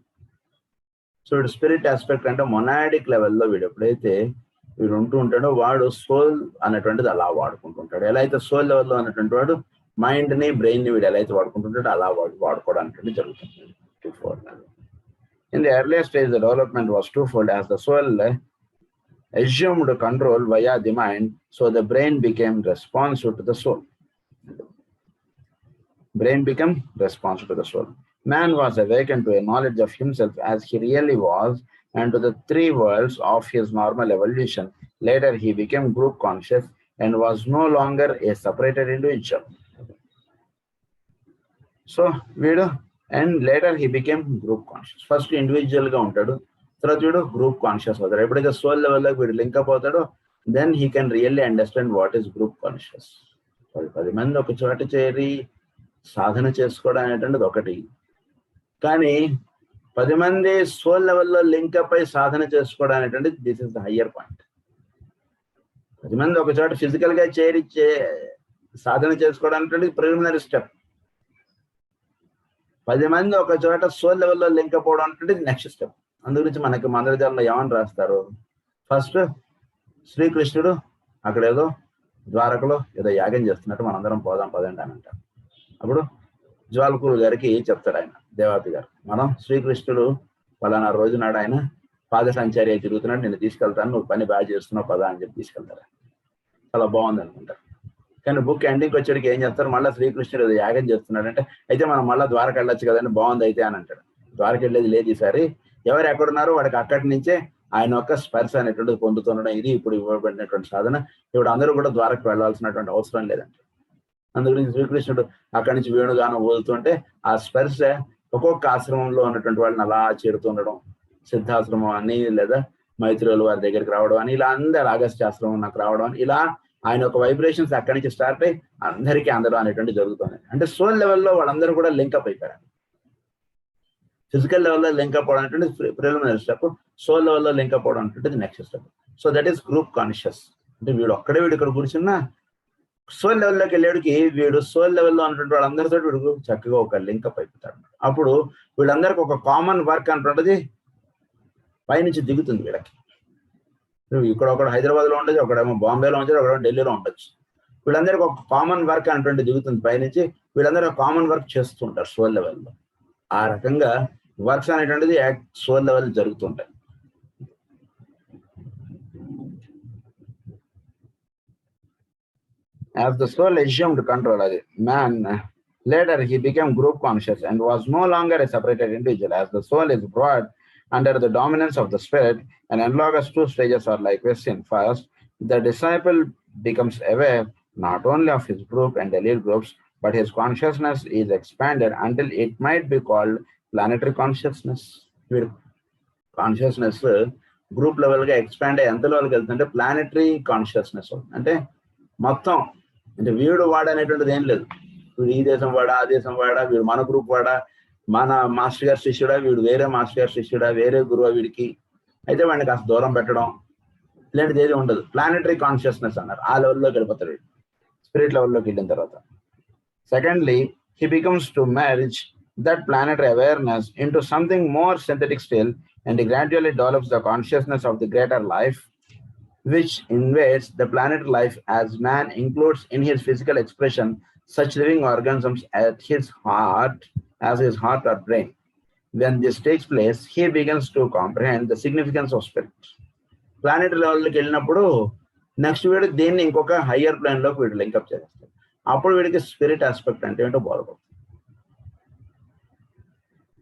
So వీడు spirit aspect అంటే monadic లెవెల్లో వీడు ఎప్పుడైతే వీడు ఉంటూ ఉంటాడో వాడు soul అనేటువంటిది అలా వాడుకుంటుంటాడు. ఎలా అయితే సోల్ లెవెల్లో అనేటువంటి వాడు మైండ్ని, బ్రెయిన్ని వీడు ఎలా అయితే వాడుకుంటుంటాడో అలా వాడుకోవడం అనేటువంటి జరుగుతుంది. In the earlier stage, the development was twofold. As the soul assumed control via the mind, so the brain became responsive to the soul. Brain became responsive to the soul. Man was awakened to a knowledge of himself as he really was and to the three worlds of his normal evolution. Later, he became group conscious and was no longer a separated individual. So వీడు and later he became group conscious. First individual గా ఉంటాడు, తర్వాత వీడు group conscious అవుతాడు. ఎప్పుడైతే soul లెవెల్లోకి వీడు link up అవుతాడో then he can really understand what is group conscious. 10 మంది ఒక చోట చేరి సాధన చేసుకోవడం అనేటువంటిది ఒకటి, కానీ 10 మంది సోల్ లెవెల్లో లింక్అప్ అయి సాధన చేసుకోవడం అనేటువంటిది this is the higher point. 10 మంది ఒక చోట ఫిజికల్ గా చేరి సాధన చేసుకోవడం అనేటువంటిది ప్రిలిమినరీ స్టెప్. 10 మంది ఒక చోట సోల్ లెవెల్లో లింక్అప్ అవడం అనేటువంటిది నెక్స్ట్ స్టెప్. అందు గురించి మనకి మందరజాలంలో ఏమని రాస్తారు, ఫస్ట్ శ్రీకృష్ణుడు అక్కడ ఏదో ద్వారకలో ఏదో యాగం చేస్తున్నట్టు మనందరం పోదాం పదండి అని అంటారు. అప్పుడు జ్వాలకూరు గారికి చెప్తాడు ఆయన, దేవాతి గారు, మనం శ్రీకృష్ణుడు పలానా రోజు నాడు ఆయన పాద సంచారి అయి తిరుగుతున్నాడు, నేను తీసుకెళ్తాను, నువ్వు పని బాగా చేస్తున్నావు పదా అని చెప్పి తీసుకెళ్తారు. చాలా బాగుంది అనుకుంటారు. కానీ బుక్ ఎండింగ్కి వచ్చేటికి ఏం చేస్తారు, మళ్ళీ శ్రీకృష్ణుడు ఏదో యాగం చేస్తున్నాడు అంటే, అయితే మనం మళ్ళీ ద్వారక వెళ్ళొచ్చు కదండి, బాగుంది అయితే అని అంటాడు. ద్వారక వెళ్ళేది లేదు ఈసారి, ఎవరు ఎక్కడున్నారో వాడికి అక్కడి నుంచే ఆయన యొక్క స్పర్శ అనేటువంటిది పొందుతుండడం, ఇది ఇప్పుడు ఇవ్వబడినటువంటి సాధన. ఇప్పుడు అందరూ కూడా ద్వారకు వెళ్ళాల్సినటువంటి అవసరం లేదంటే. అందుగురించి శ్రీకృష్ణుడు అక్కడి నుంచి వేణుగానం ఊదుతుంటే ఆ స్పర్శ ఒక్కొక్క ఆశ్రమంలో ఉన్నటువంటి వాళ్ళని అలా చేరుతుండడం, సిద్ధాశ్రమం అని లేదా మైత్రులు వారి దగ్గరికి రావడం అని, ఇలా అందరు అగస్త్య ఆశ్రమం నాకు రావడం అని, ఇలా ఆయన ఒక వైబ్రేషన్స్ అక్కడి నుంచి స్టార్ట్ అయ్యి అందరికీ అందడం అనేటువంటి జరుగుతుంది. అంటే సోల్ లెవెల్లో వాళ్ళందరూ కూడా లింక్అప్ అయిపోయారు. ఫిజికల్ లెవెల్లో లింక్అప్ అవడం అనేటువంటి ప్రిలిమినరీ స్టెప్, సోల్ లెవెల్లో లింక్అప్ అవడం అనేటువంటిది next step. So that is group conscious. అంటే వీడు ఒక్కడే వీడు ఇక్కడ కూర్చున్నా సోల్ లెవెల్లోకి వెళ్ళేడికి వీడు సోల్ లెవెల్లో ఉన్నటువంటి వాళ్ళందరితో వీడు చక్కగా ఒక లింక్అప్ అయిపోతాడు. అప్పుడు వీళ్ళందరికీ ఒక కామన్ వర్క్ అంటుంటది పైనుంచి దిగుతుంది వీళ్ళకి. ఇక్కడ ఒకడు హైదరాబాద్ లో ఉండొచ్చు, ఒకడేమో బాంబేలో ఉండొచ్చు, ఒకడేమో ఢిల్లీలో ఉండొచ్చు. వీళ్ళందరికీ ఒక కామన్ వర్క్ అనేటువంటి దిగుతుంది పైనుంచి, వీళ్ళందరూ కామన్ వర్క్ చేస్తుంటారు సోల్ లెవెల్లో. ఆ రకంగా వర్క్స్ అనేటువంటిది సోల్ లెవెల్ జరుగుతుంటాయి. As the soul assumed control of man, later he became group conscious and was no longer a separated individual. As the soul is brought under the dominance of the spirit, and analogous two stages are likewise seen. First, the disciple becomes aware not only of his group and elite groups, but his consciousness is expanded until it might be called planetary consciousness. Consciousness group level గా expand అయ్యి ఎంత లెవెల్కి వెళ్తుంటే planetary consciousness. అంటే మొత్తం, అంటే వీడు వాడు అనేటువంటిది ఏం లేదు. వీడు ఈ దేశం వాడా, ఆ దేశం వాడా, వీడు మన గ్రూప్ వాడా, మన మాస్టర్ గారి శిష్యుడా, వీడు వేరే మాస్టర్ గారి శిష్యుడా, వేరే గురువు వీడికి, అయితే వాడిని కాస్త దూరం పెట్టడం ఇలాంటిది ఏది ఉండదు. ప్లానెటరీ కాన్షియస్నెస్ అన్నారు. ఆ లెవెల్లోకి వెళ్ళిపోతాడు వీడు స్పిరిట్ లెవెల్లోకి వెళ్ళిన తర్వాత. Secondly he becomes to marriage that planetary awareness into something more synthetic still, and he gradually develops the consciousness of the greater life, which invades the planetary life as man includes in his physical expression such living organisms at his heart as his heart or brain. When this takes place, he begins to comprehend the significance of spirit. Planetary level ki వెళ్ళినప్పుడు next వీడు దీన్ని ఇంకొక higher plan లోకి వీడు link up చేస్తాడు. అప్పుడు వీడికి spirit aspect అంటే ఏంటో బోధపడుతుంది.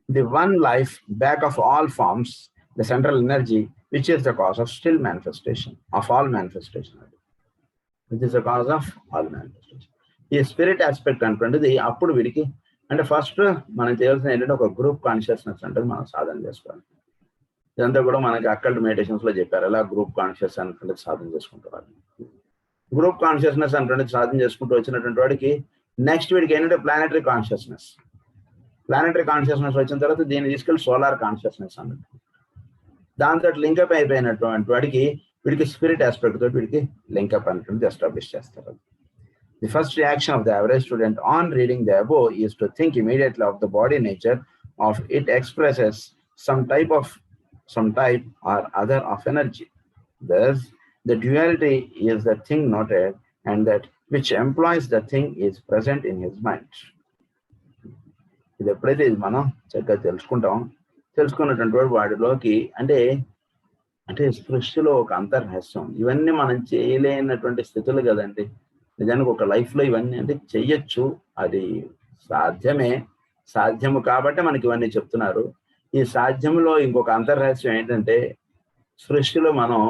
The one life back of all forms, the central energy, which is the cause of still manifestation, of all manifestation, which is the cause of all manifestation. ఈ spirit aspect అంటే అప్పుడు వీడికి అంటే first మనం చేయాల్సిన ఏంటంటే ఒక గ్రూప్ కాన్షియస్నెస్ అంటే మనం సాధన చేసుకోవాలి. ఇదంతా కూడా మనకి అక్కల్ట్ మెడిటేషన్స్ లో చెప్పారు, ఎలా గ్రూప్ కాన్షియస్ అంటే సాధన చేసుకుంటారు. గ్రూప్ కాన్షియస్నెస్ అంటే సాధన చేసుకుంటూ వచ్చినటువంటి వాడికి నెక్స్ట్ వీడికి ఏంటంటే ప్లానెటరీ కాన్షియస్నెస్. ప్లానెటరీ కాన్షియస్నెస్ వచ్చిన తర్వాత దీన్ని తీసుకెళ్ళి సోలార్ కాన్షియస్నెస్ అన్నట్టు, దాంతో లింకప్ అయిపోయినటువంటి వాడికి వీడికి స్పిరిట్ ఆస్పెక్ట్ తోటి వీడికి లింకప్ అనేటువంటి ఎస్టాబ్లిష్ చేస్తారు. The first reaction of the average student on reading the above is to think immediately of the body nature of it expresses some type or other of energy. Thus, the duality is the thing noted, and that which employs the thing is present in his mind. ఇది ఎప్పుడైతే ఇది మనం చక్కగా తెలుసుకున్నటువంటి వాడిలోకి అంటే అంటే సృష్టిలో ఒక అంతర్రహస్యం, ఇవన్నీ మనం చేయలేనటువంటి స్థితులు కదండి. నిజానికి ఒక లైఫ్ లో ఇవన్నీ అంటే చెయ్యొచ్చు, అది సాధ్యము కాబట్టి మనకి ఇవన్నీ చెప్తున్నారు. ఈ సాధ్యంలో ఇంకొక అంతర్రహస్యం ఏంటంటే సృష్టిలో మనం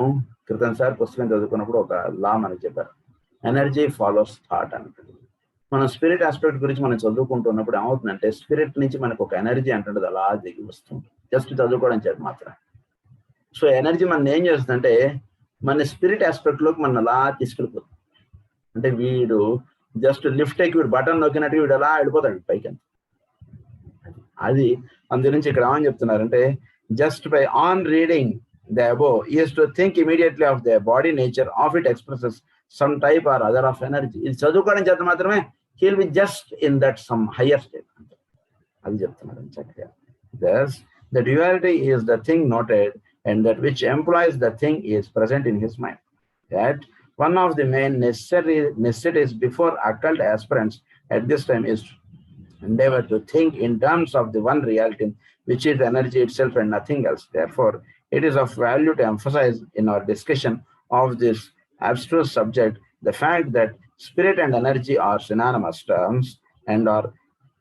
క్రితం సార్ పుస్తకం చదువుకున్నప్పుడు ఒక లా మనకి చెప్పారు, ఎనర్జీ ఫాలోస్ థాట్ అంటుంది. మనం స్పిరిట్ ఆస్పెక్ట్ గురించి మనం చదువుకుంటున్నప్పుడు ఏమవుతుందంటే స్పిరిట్ నుంచి మనకు ఒక ఎనర్జీ అంటుండదు అలా దిగి వస్తుంది జస్ట్ చదువుకోవడం చేత మాత్రం. సో ఎనర్జీ మనం ఏం చేస్తుందంటే మన స్పిరిట్ ఆస్పెక్ట్ లోకి మనం అలా తీసుకెళ్ళిపోతుంది. అంటే వీడు జస్ట్ లిఫ్ట్ ఎక్కి వీడు బటన్ నొక్కినట్టు వీడు అలా వెళ్ళిపోతాడు పైకి. అది అందు నుంచి ఇక్కడ ఏమని చెప్తున్నారంటే just by on reading the above is to think immediately of the body nature of it expresses some type or other of energy. ఇది చదువుకోవడం చేత మాత్రమే heal be just in that some higher state. అది చెప్తున్నారు చక్కగా. Thus, the duality is the thing noted, and that which employs the thing is present in his mind. That one of the main necessities before occult aspirants at this time is endeavor to think in terms of the one reality, which is energy itself and nothing else. Therefore, it is of value to emphasize in our discussion of this abstruse subject the fact that spirit and energy are synonymous terms and are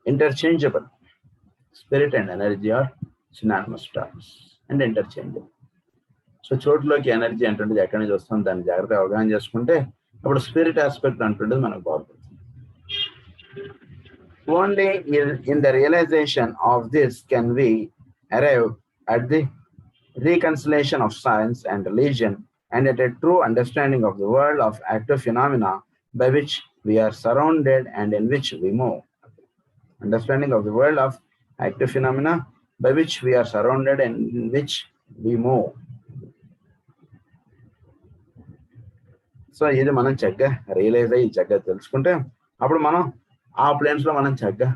interchangeable. Spirit and energy are synonymous terms and interchangeable. So చోట్లోకి energy అంటుండేది ఎక్కడి నుంచి వస్తుంది దాన్ని జాగ్రత్తగా అవగాహన చేసుకుంటే అప్పుడు స్పిరిట్ ఆస్పెక్ట్ అంటుండేది మనకు బాగుంటుంది. Only in the realization of this can we arrive at the reconciliation of science and religion and at a true understanding of the world of active phenomena by which we are surrounded and in which we move. Understanding of the world of active phenomena by which we are surrounded and in which we move. So ఇది మనం చక్కగా realise అయ్యి చక్కగా తెలుసుకుంటే అప్పుడు మనం ఆ planes లో మనం చక్కగా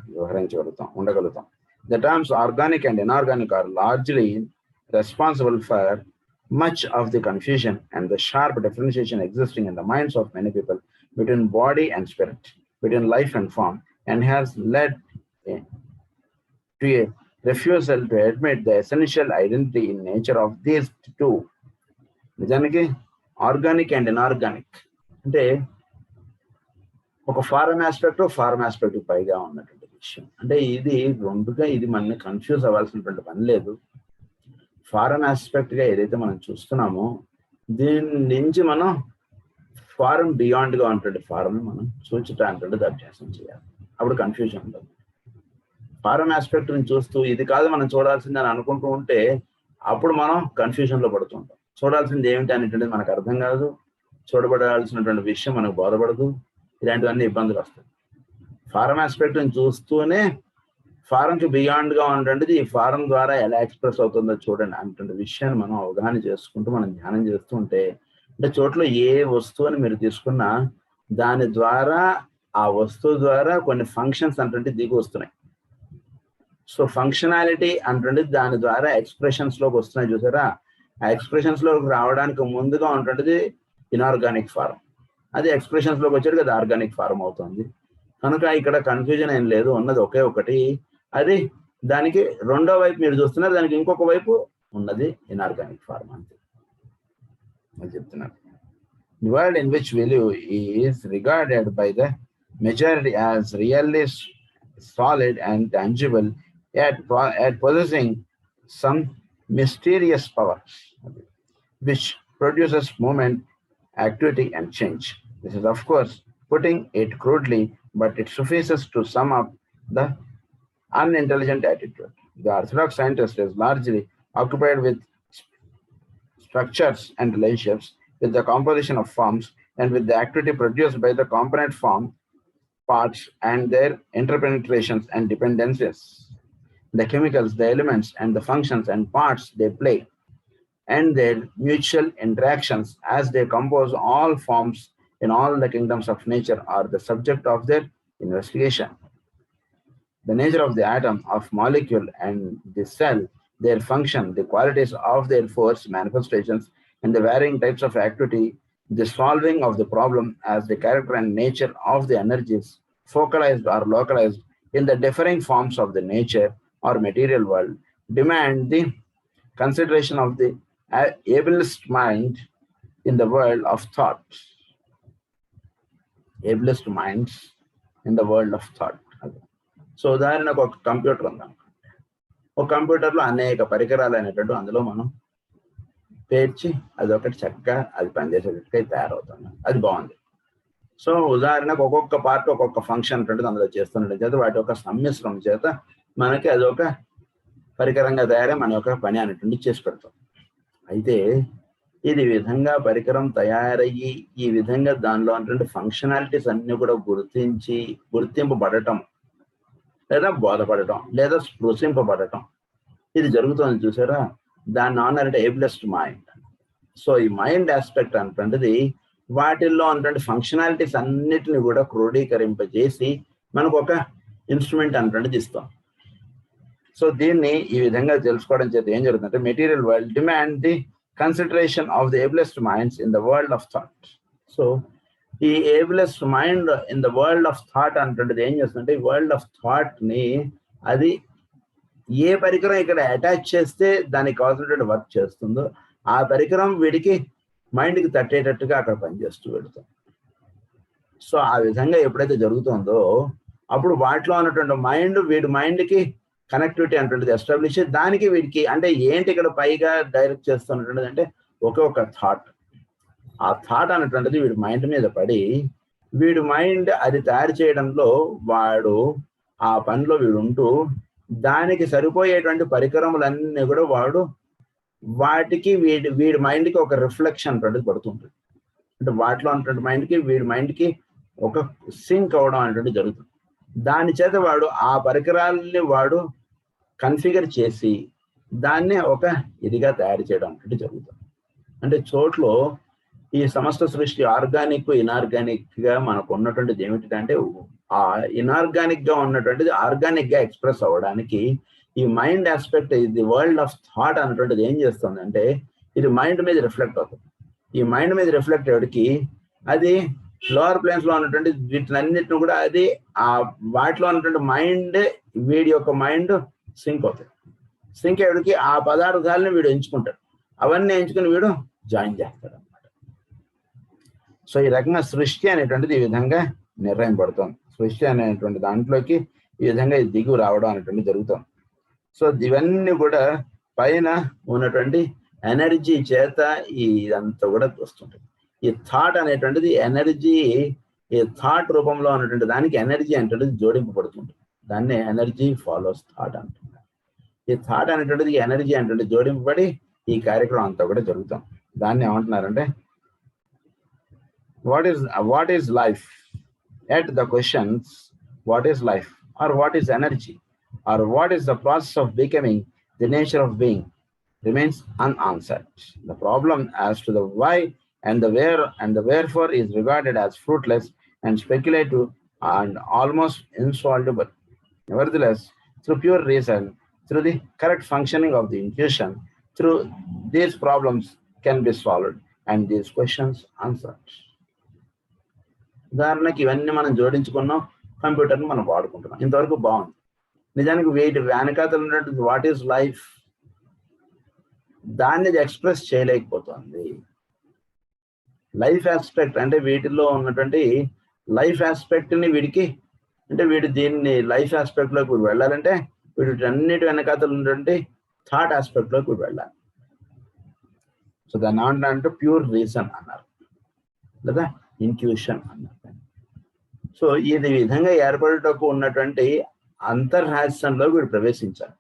ఉండగలుగుతాం. The terms organic and inorganic are largely responsible for much of the confusion and the sharp differentiation existing in the minds of many people between body and spirit, between life and form, and has led to a refusal to admit the essential identity in nature of these two. నిజానికి organic and inorganic అంటే ఒక form aspect పైగా ఉన్నటువంటి విషయం. అంటే ఇది రెండుగా ఇది మనల్ని కన్ఫ్యూజ్ అవ్వాల్సినటువంటి పని లేదు. ఫారం ఆస్పెక్ట్ గా ఏదైతే మనం చూస్తున్నామో దీని నుంచి మనం ఫారం బియాండ్ గా ఉంటుంది ఫారం మనం చూచుట అంటుండేది అభ్యాసం చేయాలి. అప్పుడు కన్ఫ్యూజన్ ఉండదు. ఫారం ఆస్పెక్ట్ ని చూస్తూ ఇది కాదు మనం చూడాల్సిందని అనుకుంటూ ఉంటే అప్పుడు మనం కన్ఫ్యూజన్ లో పడుతుంటాం. చూడాల్సింది ఏమిటి అనేటువంటిది మనకు అర్థం కాదు, చూడబడాల్సినటువంటి విషయం మనకు బోధపడదు, ఇలాంటివన్నీ ఇబ్బందులు వస్తాయి. ఫారం ఆస్పెక్ట్ ని చూస్తూనే ఫారంకి బియాండ్ గా ఉంటుంది ఈ ఫారం ద్వారా ఎలా ఎక్స్ప్రెస్ అవుతుందో చూడండి అనేటువంటి విషయాన్ని మనం అవగాహన చేసుకుంటూ మనం ధ్యానం చేస్తూ ఉంటే అంటే చోట్ల ఏ వస్తువుని మీరు తీసుకున్నా దాని ద్వారా ఆ వస్తువు ద్వారా కొన్ని ఫంక్షన్స్ అంటే దిగి వస్తున్నాయి. సో ఫంక్షనాలిటీ అంటే దాని ద్వారా ఎక్స్ప్రెషన్స్ లోకి వస్తున్నాయి చూసారా. ఆ ఎక్స్ప్రెషన్స్ లోకి రావడానికి ముందుగా ఉంటుంటది ఇనార్గానిక్ ఫారం. అది ఎక్స్ప్రెషన్స్ లోకి వచ్చేది అది ఆర్గానిక్ ఫారం అవుతుంది. కనుక ఇక్కడ కన్ఫ్యూజన్ ఏం లేదు, ఉన్నది ఒకే ఒకటి. అది దానికి రెండో వైపు మీరు చూస్తున్నారు, దానికి ఇంకొక వైపు ఉన్నది ఇనార్గానిక్ ఫారం అంతే అని చెప్తున్నారు. The world in which we live is regarded by the majority as really solid and tangible, yet possessing some mysterious power which produces movement, activity, and change. This is, of course, putting it crudely, but it suffices to sum up the unintelligent attitude. The orthodox scientist is largely occupied with structures and relationships, with the composition of forms, and with the activity produced by the component form parts and their interpenetrations and dependencies, the chemicals, the elements, and the functions and parts they play, and their mutual interactions as they compose all forms in all the kingdoms of nature are the subject of their investigation. The nature of the atom, of molecule, and the cell, their function, the qualities of their force manifestations, and the varying types of activity, the solving of the problem as the character and nature of the energies focalized or localized in the differing forms of the nature or material world demand the consideration of the ablest mind in the world of thought. Ablest minds in the world of thought. So ఉదాహరణకు ఒక computer ఉందాం. ఒక కంప్యూటర్లో అనేక పరికరాలు అనేటట్టు అందులో మనం పేర్చి అదొకటి చక్కగా అది పనిచేసేటట్టుగా తయారవుతుంది. అది బాగుంది. సో ఉదాహరణకు ఒక్కొక్క పార్ట్ ఒక్కొక్క ఫంక్షన్ అంటుంది అందులో చేస్తుండడం చేత వాటి యొక్క సమ్మిశ్రం చేత మనకి అదొక పరికరంగా తయారై మన యొక్క పని అనేటువంటి చేసి పెడతాం. అయితే ఇది విధంగా పరికరం తయారయ్యి ఈ విధంగా దానిలో ఉన్నటువంటి ఫంక్షనాలిటీస్ అన్ని కూడా గుర్తింపబడటం లేదా బోధపడటం లేదా స్పృశింపబడటం ఇది జరుగుతుంది చూసారా, దాన్ని అన్నారంటే ఏబిలిస్ట్ మైండ్. సో ఈ మైండ్ ఆస్పెక్ట్ అనేటువంటిది వాటిల్లో ఉన్నటువంటి ఫంక్షనాలిటీస్ అన్నిటిని కూడా క్రోడీకరింపజేసి మనకు ఒక ఇన్స్ట్రుమెంట్ అనేటువంటిది ఇస్తాం. సో దీన్ని ఈ విధంగా తెలుసుకోవడం చేత ఏం జరుగుతుందంటే material world demand the consideration of the ablest minds in the world of thought. So ఈ ablest mind in the world of thought అనేటువంటిది ఏం చేస్తుందంటే ఈ వరల్డ్ ఆఫ్ థాట్ ని అది ఏ పరికరం ఇక్కడ అటాచ్ చేస్తే దానికి కావాల్సినటువంటి వర్క్ చేస్తుందో ఆ పరికరం వీడికి మైండ్కి తట్టేటట్టుగా అక్కడ పనిచేస్తూ పెడతాం. సో ఆ విధంగా ఎప్పుడైతే జరుగుతుందో అప్పుడు వాటిలో ఉన్నటువంటి మైండ్ వీడి మైండ్కి కనెక్టివిటీ అనేటువంటిది ఎస్టాబ్లిష్ దానికి వీడికి అంటే ఏంటి ఇక్కడ పైగా డైరెక్ట్ చేస్తున్నటువంటిది అంటే ఒక థాట్. ఆ థాట్ అనేటువంటిది వీడి మైండ్ మీద పడి వీడి మైండ్ అది తయారు చేయడంలో వాడు ఆ పనిలో వీడు ఉంటూ దానికి సరిపోయేటువంటి పరికరములన్నీ కూడా వాడు వాటికి వీడి మైండ్కి ఒక రిఫ్లెక్షన్ అనేటువంటిది పడుతుంటుంది. అంటే వాటిలో ఉన్నటువంటి మైండ్కి వీడి మైండ్కి ఒక సింక్ అవడం అనేటువంటి జరుగుతుంది. దాని చేత వాడు ఆ పరికరాలని వాడు కన్ఫిగర్ చేసి దాన్ని ఒక ఇదిగా తయారు చేయడం అంటే జరుగుతుంది. అంటే చోట్లో ఈ సమస్త సృష్టి ఆర్గానిక్ ఇనార్గానిక్ గా మనకు ఉన్నటువంటిది ఏమిటంటే ఆ ఇనార్గానిక్ గా ఉన్నటువంటిది ఆర్గానిక్ గా ఎక్స్ప్రెస్ అవ్వడానికి ఈ మైండ్ ఆస్పెక్ట్ ఇది వరల్డ్ ఆఫ్ థాట్ అనేటువంటిది ఏం చేస్తుంది అంటే ఇది మైండ్ మీద రిఫ్లెక్ట్ అవుతుంది. ఈ మైండ్ మీద రిఫ్లెక్ట్ అయ్యేటికి అది లోవర్ ప్లేన్స్ లో ఉన్నటువంటి వీటినన్నిటిని కూడా అది ఆ వాటిలో ఉన్నటువంటి మైండ్ వీడి యొక్క మైండ్ సింక్ అవుతుంది. సింక్ అయ్యేటికి ఆ పదార్థాలని వీడు ఎంచుకుంటాడు, అవన్నీ ఎంచుకుని వీడు జాయిన్ చేస్తాడు అనమాట. సో ఈ రకంగా సృష్టి అనేటువంటిది ఈ విధంగా నిర్ణయింపబడుతుంది. సృష్టి అనేటువంటి దాంట్లోకి ఈ విధంగా దిగు రావడం అనేటువంటి జరుగుతుంది. సో ఇవన్నీ కూడా పైన ఉన్నటువంటి ఎనర్జీ చేత ఇదంతా కూడా వస్తుంటుంది. ఈ థాట్ అనేటువంటిది ఎనర్జీ, ఈ థాట్ రూపంలో ఉన్నటువంటి దానికి ఎనర్జీ అనేటువంటిది జోడింపబడుతుంది. దాన్ని ఎనర్జీ ఫాలోస్ థాట్ అంటున్నారు. ఈ థాట్ అనేటువంటిది ఎనర్జీ అనేటువంటి జోడింపబడి ఈ కార్యక్రమం అంతా కూడా జరుగుతాం. దాన్ని ఏమంటున్నారంటే what is life? At the questions, what is life or what is energy or what is the process of becoming, the nature of being remains unanswered. The problem as to the why and the where and the wherefore is regarded as fruitless and speculative and almost insoluble. Nevertheless, through pure reason, through the correct functioning of the intuition, through these problems can be solved and these questions answered. ఉదాహరణకి ఇవన్నీ మనం జోడించుకున్నాం, కంప్యూటర్ని మనం వాడుకుంటున్నాం, ఇంతవరకు బాగుంది. నిజానికి వీటి వెనకాతలు ఉన్నటువంటి వాట్ ఈస్ లైఫ్ దాన్ని ఎక్స్ప్రెస్ చేయలేకపోతుంది. లైఫ్ ఆస్పెక్ట్ అంటే వీటిల్లో ఉన్నటువంటి లైఫ్ ఆస్పెక్ట్ని వీడికి అంటే వీడు దీన్ని లైఫ్ ఆస్పెక్ట్లోకి వీడు వెళ్ళాలంటే వీటి అన్నిటి వెనకాతలు ఉన్నటువంటి థాట్ ఆస్పెక్ట్లోకి వీడు వెళ్ళాలి. సో దాన్ని అంటే ప్యూర్ రీజన్ అన్నారు లేదా ఇంట్యూషన్ అన్నారు. సో ఇది విధంగా ఏర్పడటకు ఉన్నటువంటి అంతర్రహస్యంలో వీడు ప్రవేశించాలి.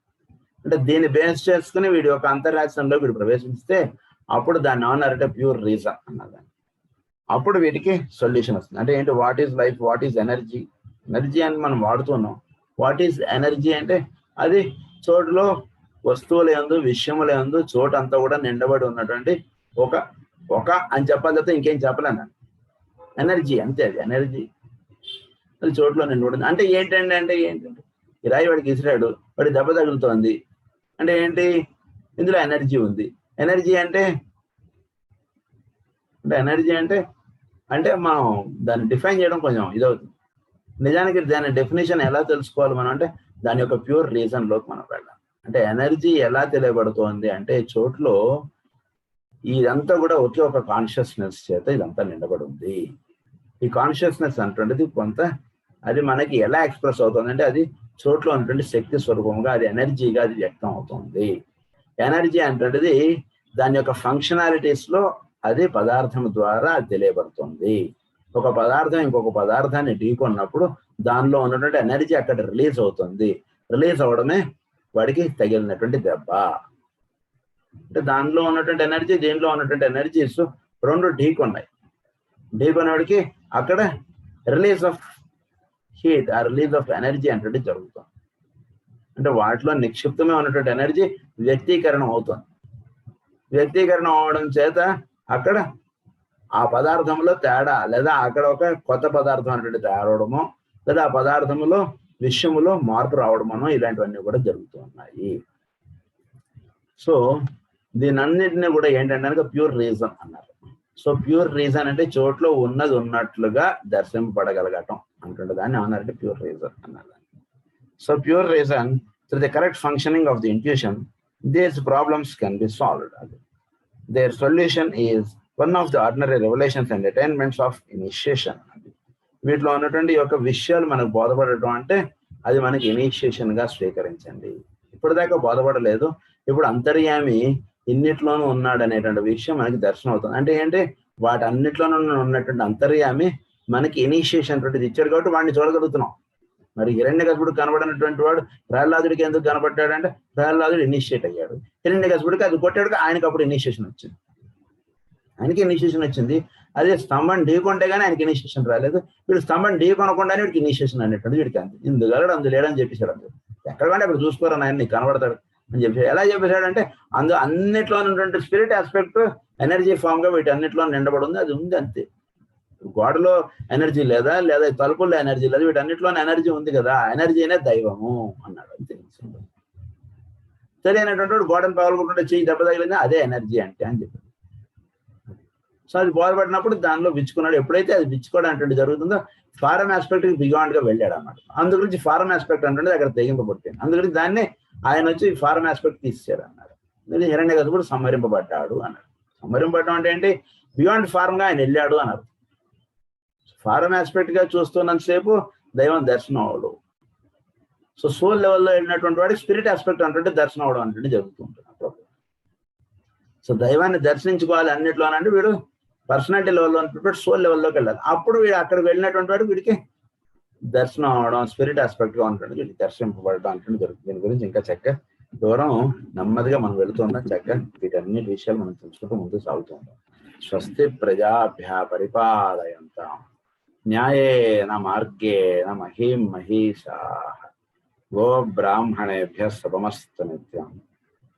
అంటే దీన్ని బేస్ చేసుకుని వీడి యొక్క అంతర్రహస్యంలో వీడు ప్రవేశిస్తే అప్పుడు దాన్ని ఏమన్నారంటే ప్యూర్ రీజన్ అన్నారు. అప్పుడు వీటికి సొల్యూషన్ వస్తుంది. అంటే ఏంటి? What is life, what is energy? Energy అని మనం వాడుతున్నాం. వాట్ ఈజ్ ఎనర్జీ అంటే అది చోటులో వస్తువుల యందు విషయముల యందు చోటు అంతా కూడా నిండబడి ఉన్నటువంటి ఒక అని చెప్పాలి తప్ప ఇంకేం చెప్పలేను. ఎనర్జీ అంతే, అది ఎనర్జీ. అది చోట్లో నిండబడింది. అంటే ఏంటంటే ఈ రాయి వాడికి ఇసిరాడు, వాడి దెబ్బ తగులుతోంది అంటే ఏంటి? ఇందులో ఎనర్జీ ఉంది. ఎనర్జీ అంటే అంటే మనం దాన్ని డిఫైన్ చేయడం కొంచెం ఇదవుతుంది. నిజానికి దాని డెఫినేషన్ ఎలా తెలుసుకోవాలి మనం అంటే దాని యొక్క ప్యూర్ రీజన్లోకి మనం వెళ్ళాలి. అంటే ఎనర్జీ ఎలా తెలియబడుతోంది అంటే చోట్లో ఇదంతా కూడా ఒకే ఒక కాన్షియస్నెస్ చేత ఇదంతా నిండబడి ఉంది. ఈ కాన్షియస్నెస్ అంటుండేది కొంత అది మనకి ఎలా ఎక్స్ప్రెస్ అవుతుంది అంటే అది చోట్లో ఉన్నటువంటి శక్తి స్వరూపంగా అది ఎనర్జీగా అది వ్యక్తం అవుతుంది. ఎనర్జీ అంటుండేది దాని యొక్క ఫంక్షనాలిటీస్ లో అది పదార్థం ద్వారా అది తెలియబడుతుంది. ఒక పదార్థం ఇంకొక పదార్థాన్ని ఢీకొన్నప్పుడు దానిలో ఉన్నటువంటి ఎనర్జీ అక్కడ రిలీజ్ అవుతుంది. రిలీజ్ అవడమే వాడికి తగిలినటువంటి దెబ్బ. అంటే దానిలో ఉన్నటువంటి ఎనర్జీ, దీనిలో ఉన్నటువంటి ఎనర్జీస్ రెండు ఢీకొన్నాయి. ఢీకొనేవాడికి అక్కడ రిలీజ్ ఆఫ్ హీట్, ఆ రిలీజ్ ఆఫ్ ఎనర్జీ అంటే జరుగుతుంది. అంటే వాటిలో నిక్షిప్తమే ఉన్నటువంటి ఎనర్జీ వ్యక్తీకరణ అవుతుంది. వ్యక్తీకరణ అవడం చేత అక్కడ ఆ పదార్థంలో తేడా, లేదా అక్కడ ఒక కొత్త పదార్థం అనేటువంటి తయారవడమో, లేదా ఆ పదార్థంలో విషయములో మార్పు రావడమనో ఇలాంటివన్నీ కూడా జరుగుతూ ఉన్నాయి. సో దీనన్నిటిని కూడా ఏంటంటే ప్యూర్ రీజన్ అన్నారు. సో ప్యూర్ రీజన్ అంటే చోట్లో ఉన్నది ఉన్నట్లుగా దర్శింపబడగలగటం అంటుండే దాన్ని ఏమన్నారంటే ప్యూర్ రీజన్ అన్నారు. So pure reason through the correct functioning of the intuition these problems can be solved. Their solution is one of the ordinary revolutions and attainments of initiation. వీటిలో ఉన్నటువంటి యొక్క విషయాలు మనకు బోధపడటం అంటే అది మనకి ఇనిషియేషన్ గా స్వీకరించండి. ఇప్పటిదాకా బోధపడలేదు, ఇప్పుడు అంతర్యామి ఇన్నిట్లోనూ ఉన్నాడు అనేటువంటి విషయం మనకి దర్శనం అవుతుంది. అంటే ఏంటి, వాటన్నిట్లోనూ ఉన్నటువంటి అంతర్యామి మనకి ఇనిషియేషన్ తోటి ఇచ్చాడు కాబట్టి వాడిని చూడగలుగుతున్నాం. మరి హిరణ్యకశిపుడు కనబడినటువంటి వాడు ప్రహ్లాదుడికి ఎందుకు కనబడ్డాడంటే ప్రహ్లాదుడు ఇనిషియేట్ అయ్యాడు. హిరణ్యకశిపుడికి అది కొట్టాడు, ఆయనకి అప్పుడు ఇనిషియేషన్ వచ్చింది. ఆయనకి ఇనిషియేషన్ వచ్చింది. అదే స్తంభం ఢీకొంటే కానీ ఆయనకి ఇనిషియేషన్ రాలేదు. వీడు స్తంభం ఢీకొనకుండానే వీడికి ఇనిషియేషన్ అనేటువంటి వీడికి అంతే. ఇందుగలడు అందు లేడని చెప్పేశాడు. అంతే, ఎక్కడికంటే అక్కడ చూసుకోరని ఆయన నీకు కనబడతాడు అని చెప్పేసి ఎలా చెప్పేశాడంటే అన్నిట్లో ఉన్నటువంటి స్పిరిట్ ఆస్పెక్ట్ ఎనర్జీ ఫామ్ గా వీటి అన్నిట్లో నిండబడి ఉంది. అది ఉంది అంతే. గోడలో ఎనర్జీ లేదా, లేదా తలుపుల్లో ఎనర్జీ లేదా, వీటన్నిటిలో ఎనర్జీ ఉంది కదా, ఎనర్జీనే దైవము అన్నాడు. అంతే. సరే అయినటువంటి వాడు గోడను పగలకుండా చెయ్యి దెబ్బ తగిలిందా అదే ఎనర్జీ అంటే అని చెప్పాడు. సో అది బోధపడినప్పుడు దానిలో విచ్చుకున్నాడు. ఎప్పుడైతే అది విచ్చుకోవడం అంటే జరుగుతుందో ఫారెన్ ఆస్పెక్ట్ కి బియాండ్ గా వెళ్ళాడు అన్నమాట. అందు గురించి ఫారెన్ ఆస్పెక్ట్ అంటే అక్కడ తెగింపబడుతుంది. అందుగురించి దాన్ని ఆయన వచ్చి ఫారెన్ ఆస్పెక్ట్ తీసేశాడు అన్నారు. హిరణ్యకశిపుడు సంహరింపబడ్డాడు అన్నాడు. సంహరింపబడడం అంటే ఏంటి, బియాండ్ ఫారెన్ గా ఆయన వెళ్ళాడు అన్నారు. ఫారెన్ ఆస్పెక్ట్ గా చూస్తున్నంతసేపు దైవం దర్శనం అవడు. సో సోల్ లెవెల్లో వెళ్ళినటువంటి వాడికి స్పిరిట్ ఆస్పెక్ట్ అంటే దర్శనం అవడం అంటే జరుగుతూ ఉంటుంది. సో దైవాన్ని దర్శించుకోవాలి అన్నిట్లోనంటే వీడు పర్సనాలిటీ లెవెల్లో ఉన్నటువంటి సోల్ లెవెల్లోకి వెళ్ళాలి. అప్పుడు వీడు అక్కడికి వెళ్ళినటువంటి వాడు వీడికి దర్శనం అవడం, స్పిరిట్ ఆస్పెక్ట్ గా ఉంటుంది, వీడికి దర్శింపబడడం అంటే జరుగుతుంది. దీని గురించి ఇంకా చక్కగా దూరం నెమ్మదిగా మనం వెళుతున్నాం. చక్కగా వీటన్ని విషయాలు మనం తెలుసుకుంటూ ముందుకు సాగుతూ ఉంటాం. స్వస్తి ప్రజాభ్య పరిపాలయంతాం న్యాయేన మార్గేణ మహీం మహీషాః గో బ్రాహ్మణేభ్యః శుభమస్తు నిత్యం.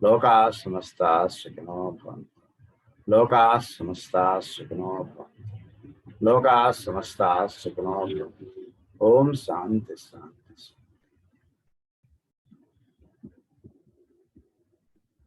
లోకాః సమస్తాః సుఖినో భవంతు. లోకాః సమస్తాః సుఖినో భవంతు. లోకాః సమస్తాః సుఖినో భవంతు. ఓం శాంతి శాంతి.